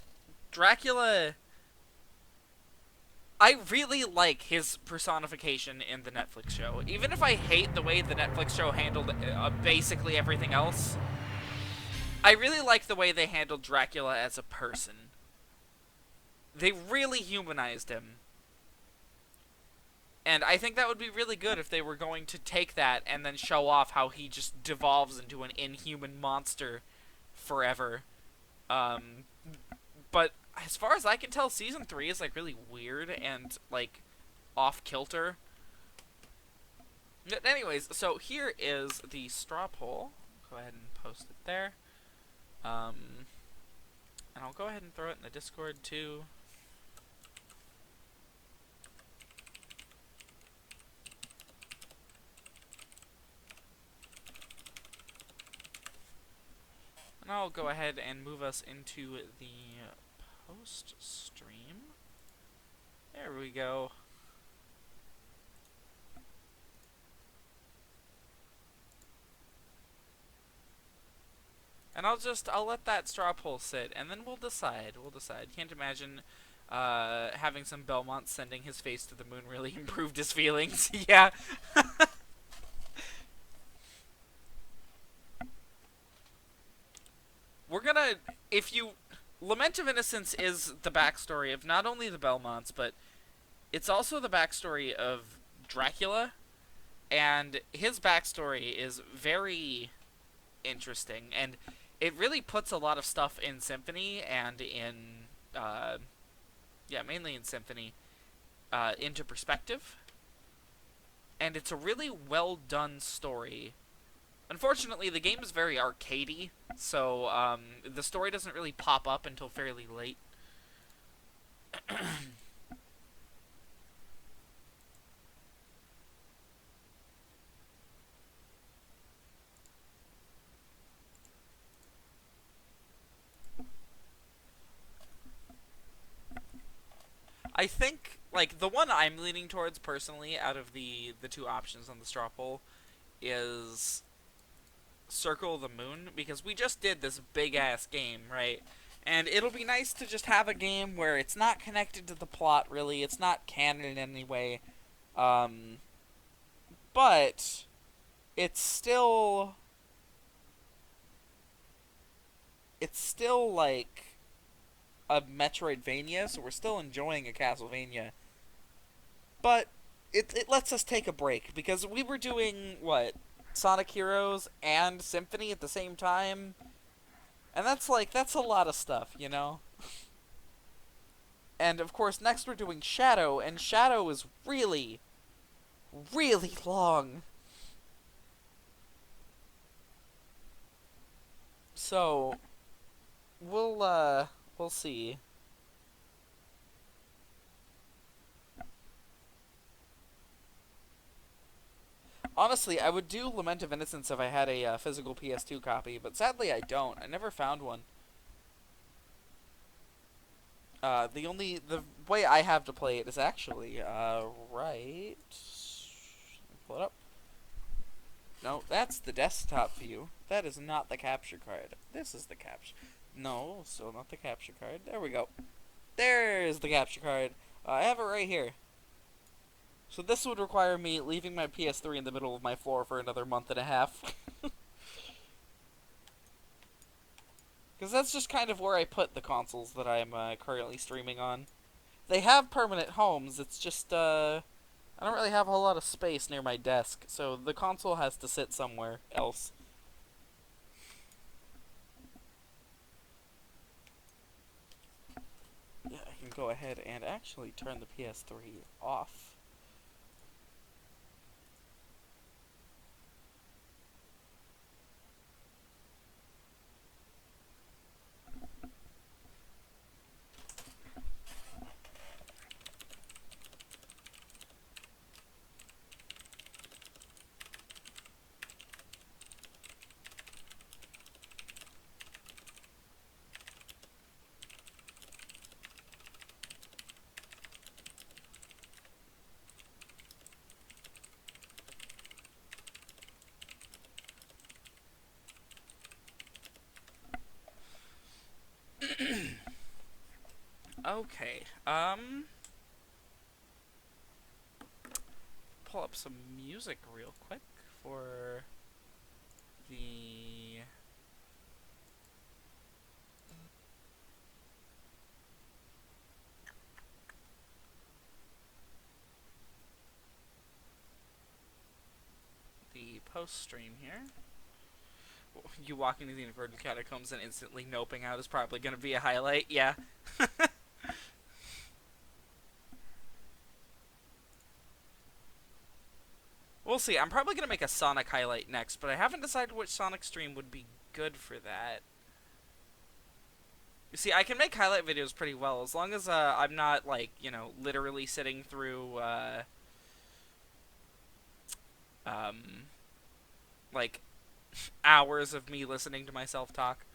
Dracula... I really like his personification in the Netflix show. Even if I hate the way the Netflix show handled basically everything else, I really like the way they handled Dracula as a person. They really humanized him. And I think that would be really good if they were going to take that and then show off how he just devolves into an inhuman monster forever. But as far as I can tell, Season 3 is, like, really weird and, like, off-kilter. But anyways, so here is the straw poll. Go ahead and post it there. And I'll go ahead and throw it in the Discord, too. And I'll go ahead and move us into the post-stream. There we go. And I'll let that straw poll sit, and then we'll decide. Can't imagine having some Belmont sending his face to the moon really improved his feelings. Yeah. We're gonna, Lament of Innocence is the backstory of not only the Belmonts, but it's also the backstory of Dracula, and his backstory is very interesting, and it really puts a lot of stuff in Symphony and in, mainly in Symphony, into perspective, and it's a really well done story. Unfortunately, the game is very arcadey, so the story doesn't really pop up until fairly late. I think, like, the one I'm leaning towards personally out of the two options on the straw poll is Circle the Moon, because we just did this big-ass game, right? And it'll be nice to just have a game where it's not connected to the plot, really. It's not canon in any way. But it's still... It's still, like, a Metroidvania, so we're still enjoying a Castlevania. But it lets us take a break, because we were doing, what, Sonic Heroes and Symphony at the same time? And that's a lot of stuff, you know? And, of course, next we're doing Shadow, and Shadow is really, really long. So, we'll see. Honestly, I would do Lament of Innocence if I had a physical PS2 copy, but sadly I don't. I never found one. The way I have to play it is actually, right... Pull it up. No, that's the desktop view. That is not the capture card. This is the capture... No, still not the capture card. There we go. There's the capture card. I have it right here. So this would require me leaving my PS3 in the middle of my floor for another month and a half. Because that's just kind of where I put the consoles that I'm currently streaming on. They have permanent homes, it's just, I don't really have a whole lot of space near my desk, so the console has to sit somewhere else. Yeah, I can go ahead and actually turn the PS3 off. Okay, pull up some music real quick for the post stream here. You walking to the inverted catacombs and instantly noping out is probably going to be a highlight, yeah. We'll see. I'm probably going to make a Sonic highlight next, but I haven't decided which Sonic stream would be good for that. You see, I can make highlight videos pretty well, as long as I'm not, like, you know, literally sitting through, like, hours of me listening to myself talk.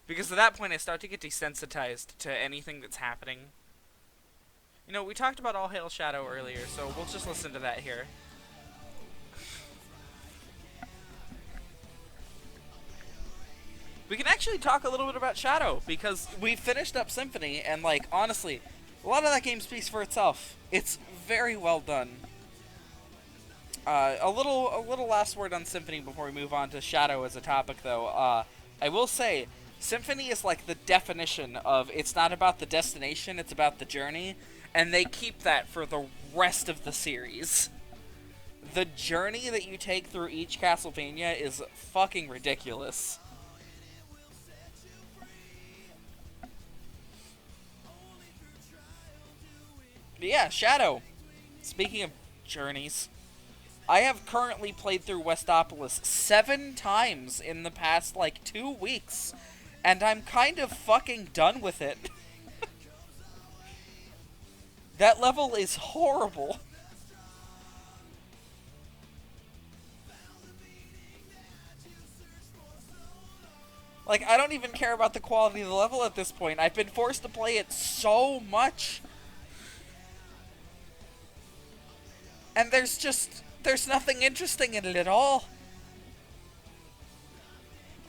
Because at that point, I start to get desensitized to anything that's happening. You know, we talked about All Hail Shadow earlier, so we'll just listen to that here. We can actually talk a little bit about Shadow, because we finished up Symphony, and, like, honestly, a lot of that game speaks for itself. It's very well done. A little last word on Symphony before we move on to Shadow as a topic, though. I will say, Symphony is like the definition of it's not about the destination, it's about the journey, and they keep that for the rest of the series. The journey that you take through each Castlevania is fucking ridiculous. But yeah, Shadow. Speaking of journeys, I have currently played through Westopolis 7 times in the past, like, 2 weeks. And I'm kind of fucking done with it. That level is horrible. Like, I don't even care about the quality of the level at this point. I've been forced to play it so much. And there's nothing interesting in it at all.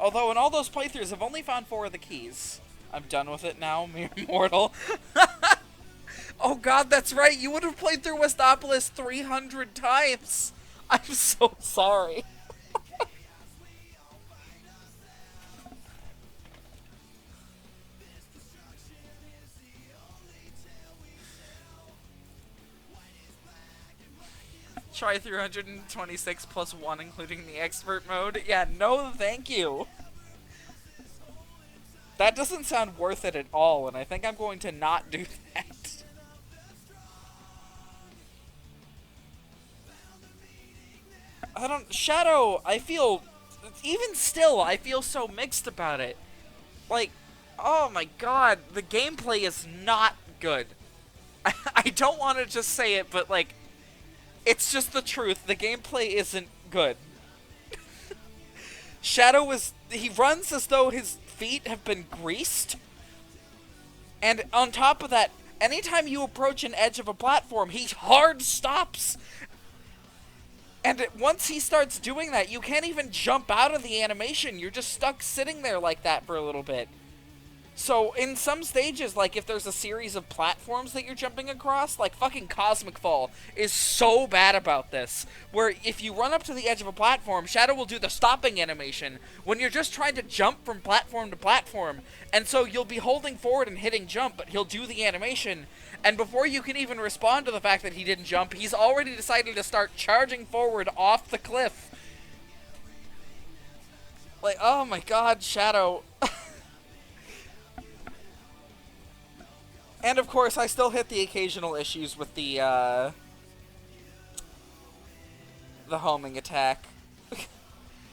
Although in all those playthroughs, I've only found 4 of the keys. I'm done with it now, mere mortal. Oh god, that's right, you would have played through Westopolis 300 times! I'm so sorry. Try 326 plus 1, including the expert mode? Yeah, no thank you. That doesn't sound worth it at all, and I think I'm going to not do that. Shadow, I feel, even still, I feel so mixed about it. Like, oh my god, the gameplay is not good. I don't want to just say it, but like, it's just the truth. The gameplay isn't good. Shadow he runs as though his feet have been greased. And on top of that, anytime you approach an edge of a platform, he hard stops. And once he starts doing that, you can't even jump out of the animation. You're just stuck sitting there like that for a little bit. So, in some stages, like, if there's a series of platforms that you're jumping across, like, fucking Cosmic Fall is so bad about this, where if you run up to the edge of a platform, Shadow will do the stopping animation when you're just trying to jump from platform to platform, and so you'll be holding forward and hitting jump, but he'll do the animation, and before you can even respond to the fact that he didn't jump, he's already decided to start charging forward off the cliff. Like, oh my god, Shadow. And of course, I still hit the occasional issues with the homing attack.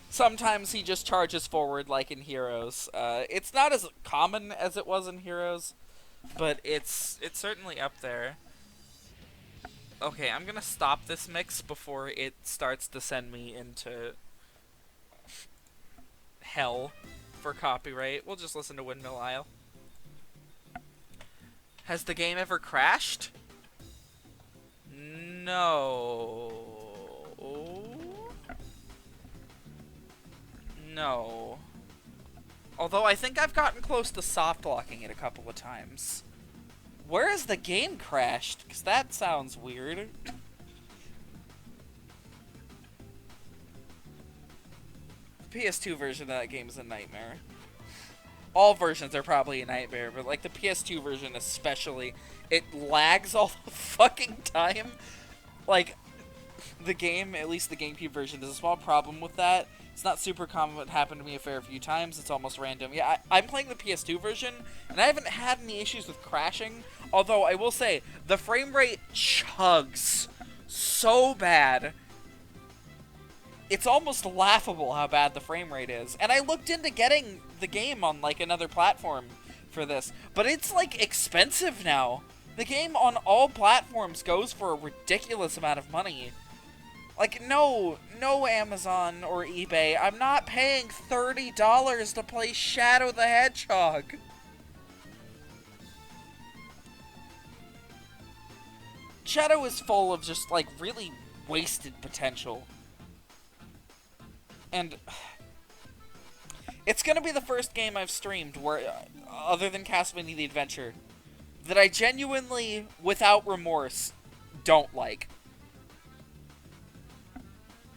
Sometimes he just charges forward like in Heroes. It's not as common as it was in Heroes, but it's certainly up there. Okay, I'm gonna stop this mix before it starts to send me into hell for copyright. We'll just listen to Windmill Isle. Has the game ever crashed? No. No. Although I think I've gotten close to soft locking it a couple of times. Where has the game crashed? Because that sounds weird. The PS2 version of that game is a nightmare. All versions are probably a nightmare, but like the PS2 version especially, it lags all the fucking time. Like, the game, at least the GameCube version, there's a small problem with that. It's not super common, but it happened to me a fair few times. It's almost random. Yeah, I'm playing the PS2 version, and I haven't had any issues with crashing, although I will say, the frame rate chugs so bad. It's almost laughable how bad the frame rate is. And I looked into getting the game on, like, another platform for this. But it's, like, expensive now. The game on all platforms goes for a ridiculous amount of money. Like, no Amazon or eBay. I'm not paying $30 to play Shadow the Hedgehog. Shadow is full of just, like, really wasted potential. And it's gonna be the first game I've streamed where, other than Castlevania the Adventure, that I genuinely, without remorse, don't like.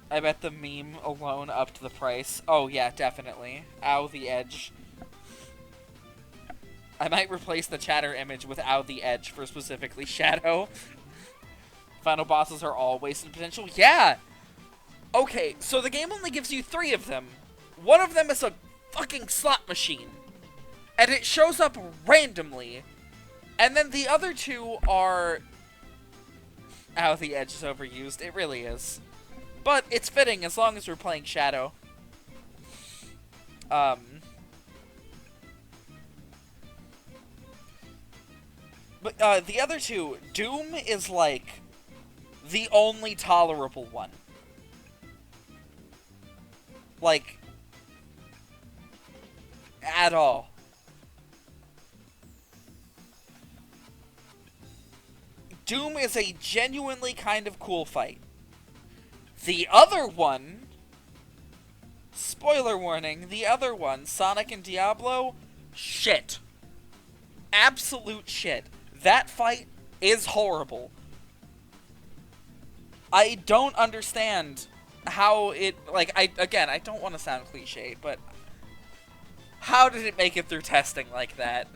I bet the meme alone upped the price. Oh yeah, definitely. Ow the Edge. I might replace the chatter image with Ow the Edge for specifically Shadow. Final bosses are all wasted potential. Yeah! Okay, so the game only gives you 3 of them. One of them is a fucking slot machine. And it shows up randomly. And then the other 2 are... Ow, the Edge is overused. It really is. But it's fitting as long as we're playing Shadow. But the other 2, Doom is like the only tolerable one. Like, at all. Doom is a genuinely kind of cool fight. The other one, spoiler warning, the other one, Sonic and Diablo, shit. Absolute shit. That fight is horrible. I don't understand how it, like, I don't want to sound cliched, but how did it make it through testing like that?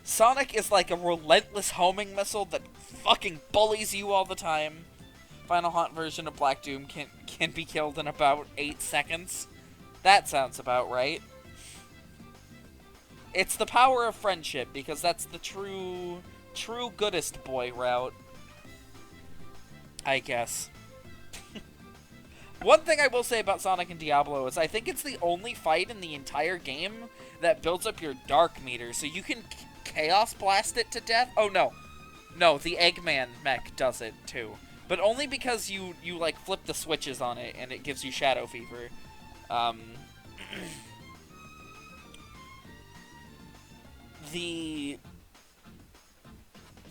Sonic is like a relentless homing missile that fucking bullies you all the time. Final Hunt version of Black Doom can be killed in about 8 seconds. That sounds about right. It's the power of friendship, because that's the true goodest boy route, I guess. One thing I will say about Sonic and Diablo is I think it's the only fight in the entire game that builds up your dark meter, so you can Chaos Blast it to death. Oh, no. No, the Eggman mech does it, too. But only because you like, flip the switches on it, and it gives you Shadow Fever. The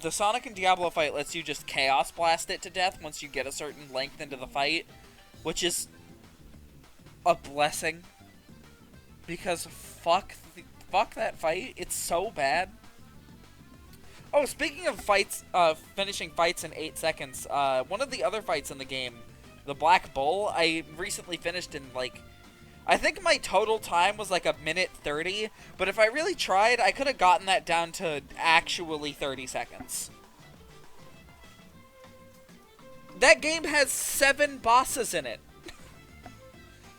Sonic and Diablo fight lets you just Chaos Blast it to death once you get a certain length into the fight, which is a blessing. Because fuck that fight. It's so bad. Oh, speaking of fights, finishing fights in 8 seconds, one of the other fights in the game, the Black Bull, I recently finished in, like, I think my total time was like 1:30, but if I really tried, I could have gotten that down to actually 30 seconds. That game has 7 bosses in it.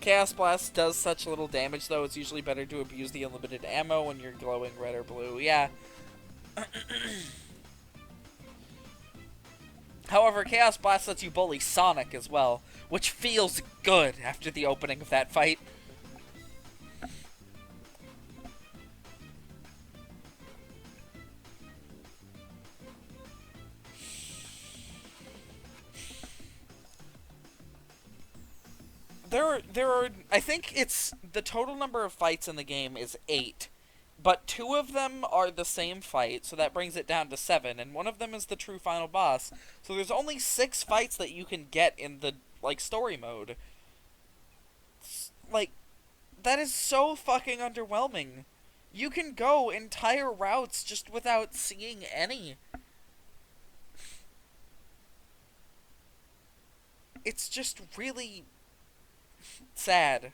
Chaos Blast does such little damage, though. It's usually better to abuse the unlimited ammo when you're glowing red or blue. Yeah. However, Chaos Blast lets you bully Sonic as well, which feels good after the opening of that fight. There are, I think it's, the total number of fights in the game is 8. But 2 of them are the same fight, so that brings it down to 7, and one of them is the true final boss. So there's only 6 fights that you can get in the, like, story mode. Like, that is so fucking underwhelming. You can go entire routes just without seeing any. It's just really sad.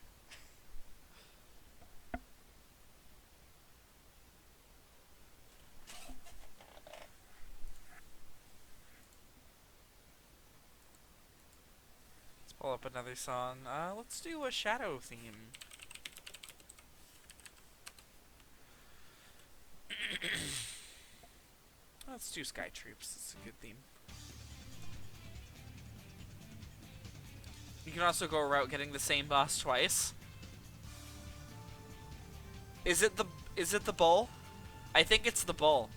Pull up another song. Let's do a shadow theme. Let's do Sky Troops. It's a good theme. You can also go around getting the same boss twice. Is it the bull? I think it's the bull.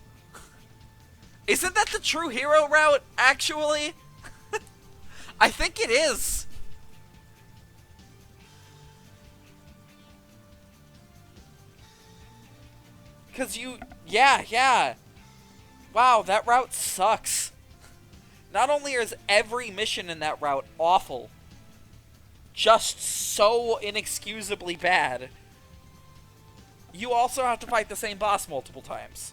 Isn't that the true hero route, actually? I think it is. Cause yeah. Wow, that route sucks. Not only is every mission in that route awful, just so inexcusably bad, you also have to fight the same boss multiple times.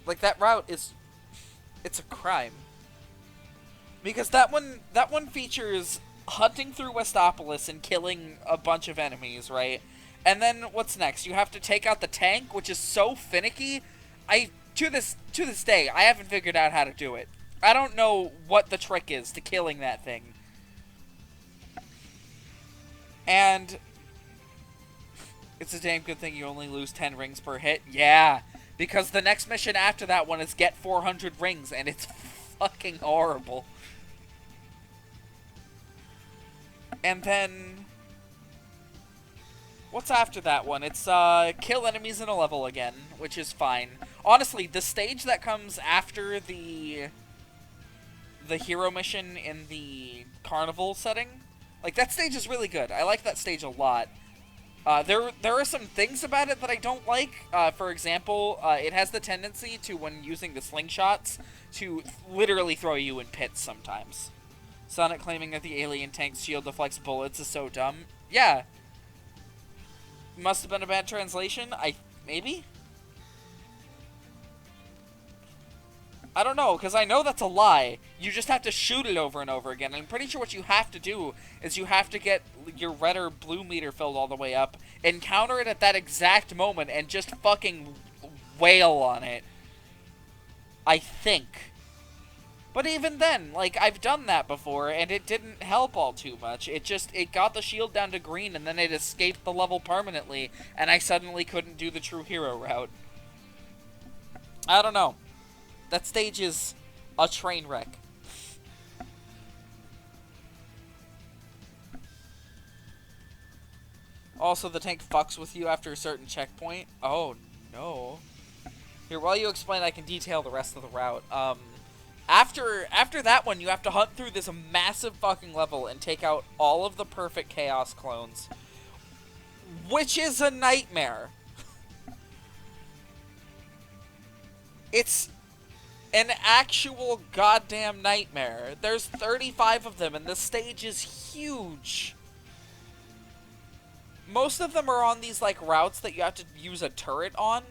Like, that route is, it's a crime. Because that one features hunting through Westopolis and killing a bunch of enemies, right? And then what's next? You have to take out the tank, which is so finicky. To this day, I haven't figured out how to do it. I don't know what the trick is to killing that thing. And it's a damn good thing you only lose 10 rings per hit. Yeah, because the next mission after that one is get 400 rings, and it's fucking horrible. And then what's after that one? It's kill enemies in a level again, which is fine. Honestly, the stage that comes after the hero mission in the carnival setting, like, that stage is really good. I like that stage a lot. There are some things about it that I don't like. For example, it has the tendency to, when using the slingshots, to literally throw you in pits sometimes. Sonic claiming that the alien tank's shield deflects bullets is so dumb. Yeah. Must have been a bad translation. Maybe? I don't know, because I know that's a lie. You just have to shoot it over and over again. And I'm pretty sure what you have to do is you have to get your red or blue meter filled all the way up, encounter it at that exact moment, and just fucking wail on it. I think. But even then, like, I've done that before, and it didn't help all too much. It got the shield down to green, and then it escaped the level permanently, and I suddenly couldn't do the true hero route. I don't know. That stage is a train wreck. Also, the tank fucks with you after a certain checkpoint. Oh, no. Here, while you explain, I can detail the rest of the route. After that one, you have to hunt through this massive fucking level and take out all of the perfect Chaos clones. Which is a nightmare. It's an actual goddamn nightmare. There's 35 of them, and this stage is huge. Most of them are on these, like, routes that you have to use a turret on,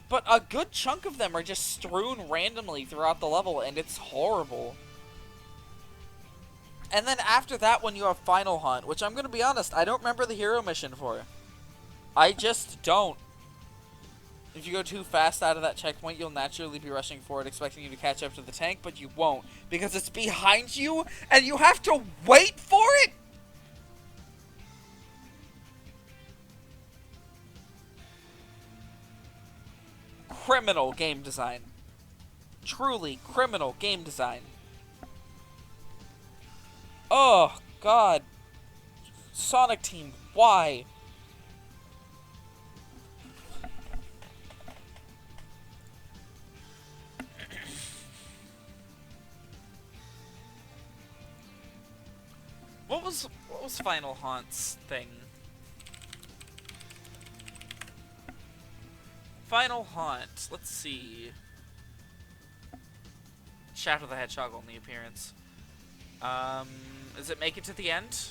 but a good chunk of them are just strewn randomly throughout the level, and it's horrible. And then after that one, you have Final Hunt, which I'm gonna be honest, I don't remember the hero mission for. I just don't. If you go too fast out of that checkpoint, you'll naturally be rushing forward, expecting you to catch up to the tank, but you won't, because it's behind you, and you have to wait for it? Criminal game design. Truly criminal game design. Oh, God. Sonic Team, why? What was Final Haunt's thing? Final Haunt. Let's see. Shadow the Hedgehog only appearance. Does it make it to the end?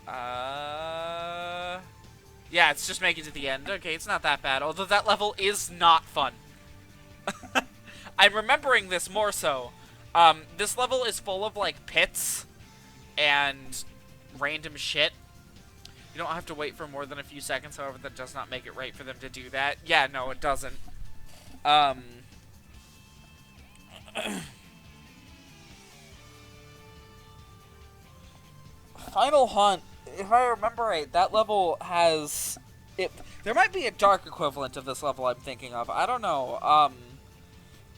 Yeah, it's just making it to the end. Okay, it's not that bad. Although that level is not fun. I'm remembering this more so. This level is full of, like, pits and random shit. You don't have to wait for more than a few seconds, however, that does not make it right for them to do that. Yeah, no, it doesn't. Final Hunt, if I remember right, that level has... There might be a dark equivalent of this level I'm thinking of. I don't know.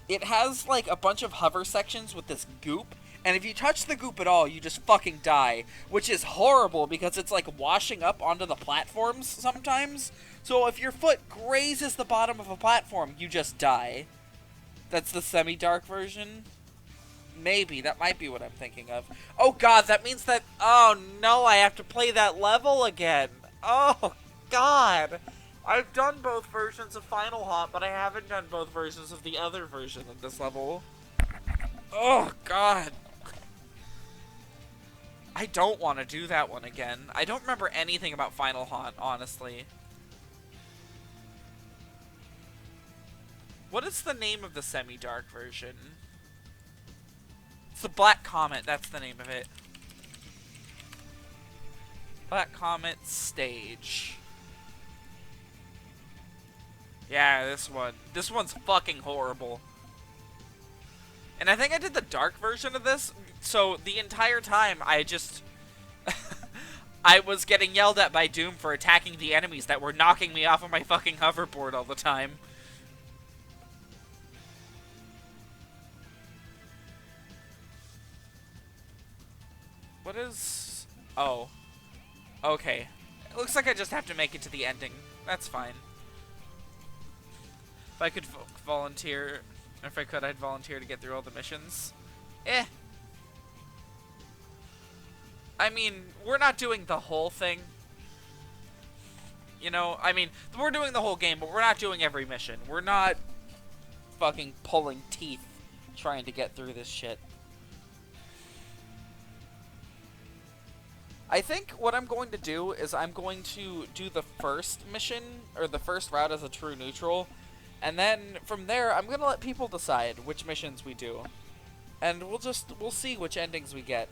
It has, like, a bunch of hover sections with this goop, and if you touch the goop at all, you just fucking die, which is horrible because it's, like, washing up onto the platforms sometimes. So if your foot grazes the bottom of a platform, you just die. That's the semi-dark version. Maybe. That might be what I'm thinking of. Oh, God, that means that... Oh, no, I have to play that level again. Oh, God. I've done both versions of Final Haunt, but I haven't done both versions of the other version of this level. Oh, God. I don't want to do that one again. I don't remember anything about Final Haunt, honestly. What is the name of the semi-dark version? It's the Black Comet, that's the name of it. Black Comet Stage. Yeah, this one. This one's fucking horrible. And I think I did the dark version of this, so the entire time I just... I was getting yelled at by Doom for attacking the enemies that were knocking me off of my fucking hoverboard all the time. What is... Oh. Okay. It looks like I just have to make it to the ending. That's fine. If I could volunteer... If I could, I'd volunteer to get through all the missions. Eh. I mean, we're not doing the whole thing. You know, I mean, we're doing the whole game, but we're not doing every mission. We're not fucking pulling teeth trying to get through this shit. I think what I'm going to do is I'm going to do the first mission, or the first route as a true neutral, and then from there I'm going to let people decide which missions we do. And we'll see which endings we get.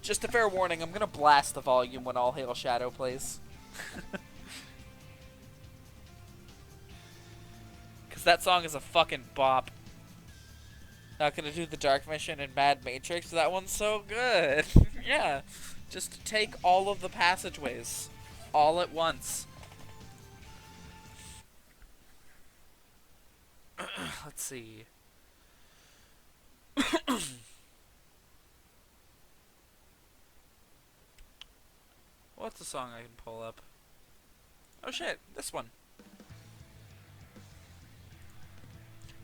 Just a fair warning, I'm going to blast the volume when All Hail Shadow plays. Because that song is a fucking bop. Not gonna do the Dark Mission in Mad Matrix. That one's so good. Yeah. Just take all of the passageways. All at once. Let's see. What's the song I can pull up? Oh shit, this one.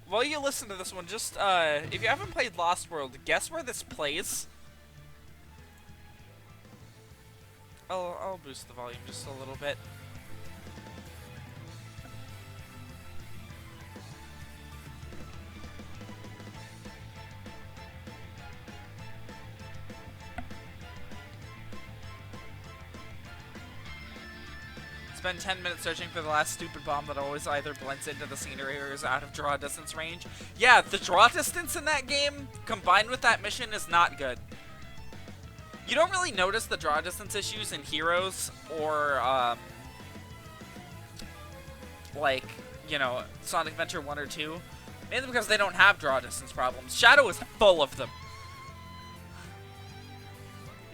While you listen to this one, just, if you haven't played Lost World, guess where this plays? I'll boost the volume just a little bit. Spend 10 minutes searching for the last stupid bomb that always either blends into the scenery or is out of draw distance range. Yeah, the draw distance in that game, combined with that mission, is not good. You don't really notice the draw distance issues in Heroes or, like, you know, Sonic Adventure 1 or 2. Mainly because they don't have draw distance problems. Shadow is full of them.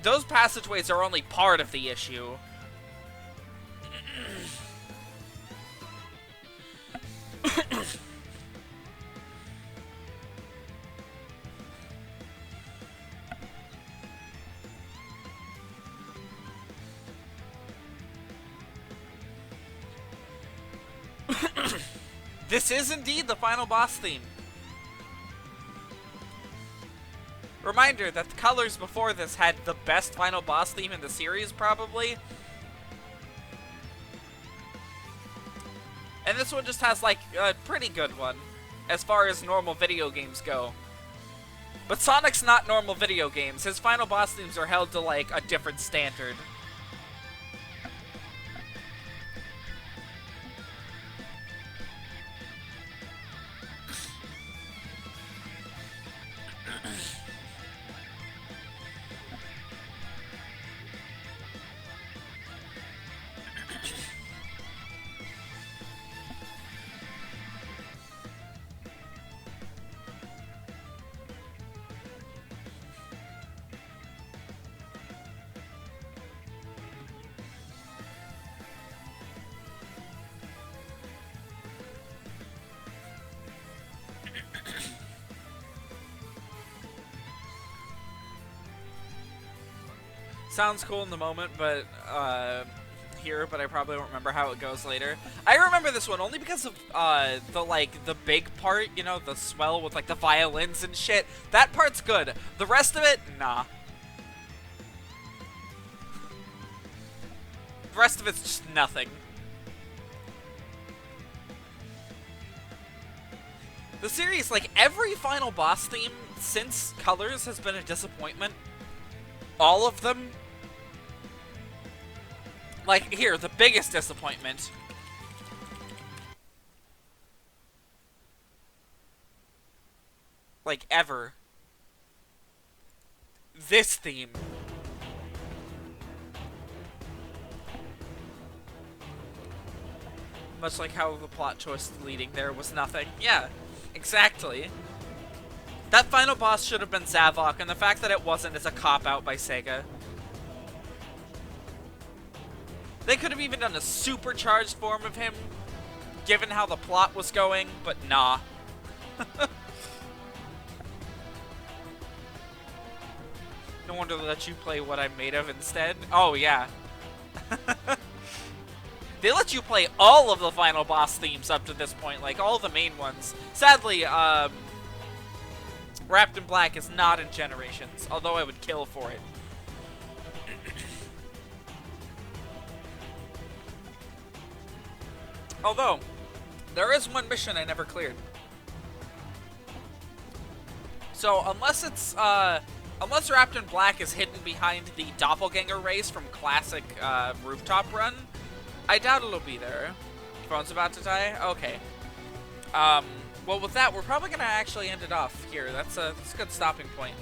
Those passageways are only part of the issue. This is indeed the final boss theme. Reminder that the colors before this had the best final boss theme in the series, probably. And this one just has, like, a pretty good one, as far as normal video games go. But Sonic's not normal video games. His final boss themes are held to, like, a different standard. Sounds cool in the moment, but, but I probably won't remember how it goes later. I remember this one only because of, the big part, you know, the swell with, like, the violins and shit. That part's good. The rest of it, nah. The rest of it's just nothing. The series, like, every final boss theme since Colors has been a disappointment. All of them. Like, here, the biggest disappointment. Like, ever. This theme. Much like how the plot twist leading there was nothing. Yeah, exactly. That final boss should have been Zavok, and the fact that it wasn't is a cop-out by Sega. They could have even done a supercharged form of him, given how the plot was going, but nah. No wonder they let you play What I'm Made Of instead. Oh, yeah. They let you play all of the final boss themes up to this point, like all the main ones. Sadly, Wrapped in Black is not in Generations, although I would kill for it. Although, there is one mission I never cleared. So, unless Wrapped in Black is hidden behind the Doppelganger race from classic Rooftop Run, I doubt it'll be there. Phone's about to die? Okay. Well, with that, we're probably going to actually end it off here. That's a good stopping point.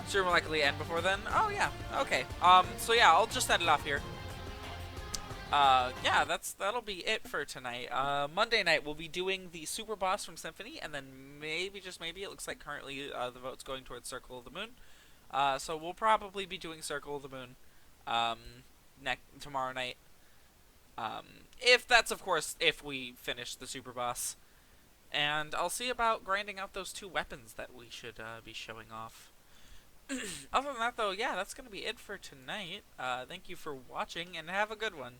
Sure, will likely end before then. Oh, yeah. Okay. So yeah, I'll just end it off here. Yeah, that'll be it for tonight. Monday night, we'll be doing the Super Boss from Symphony, and then maybe, just maybe, it looks like currently the vote's going towards Circle of the Moon. So we'll probably be doing Circle of the Moon tomorrow night. If that's, of course, if we finish the Super Boss. And I'll see about grinding out those 2 weapons that we should be showing off. Other than that, though, yeah, that's going to be it for tonight. Thank you for watching, and have a good one.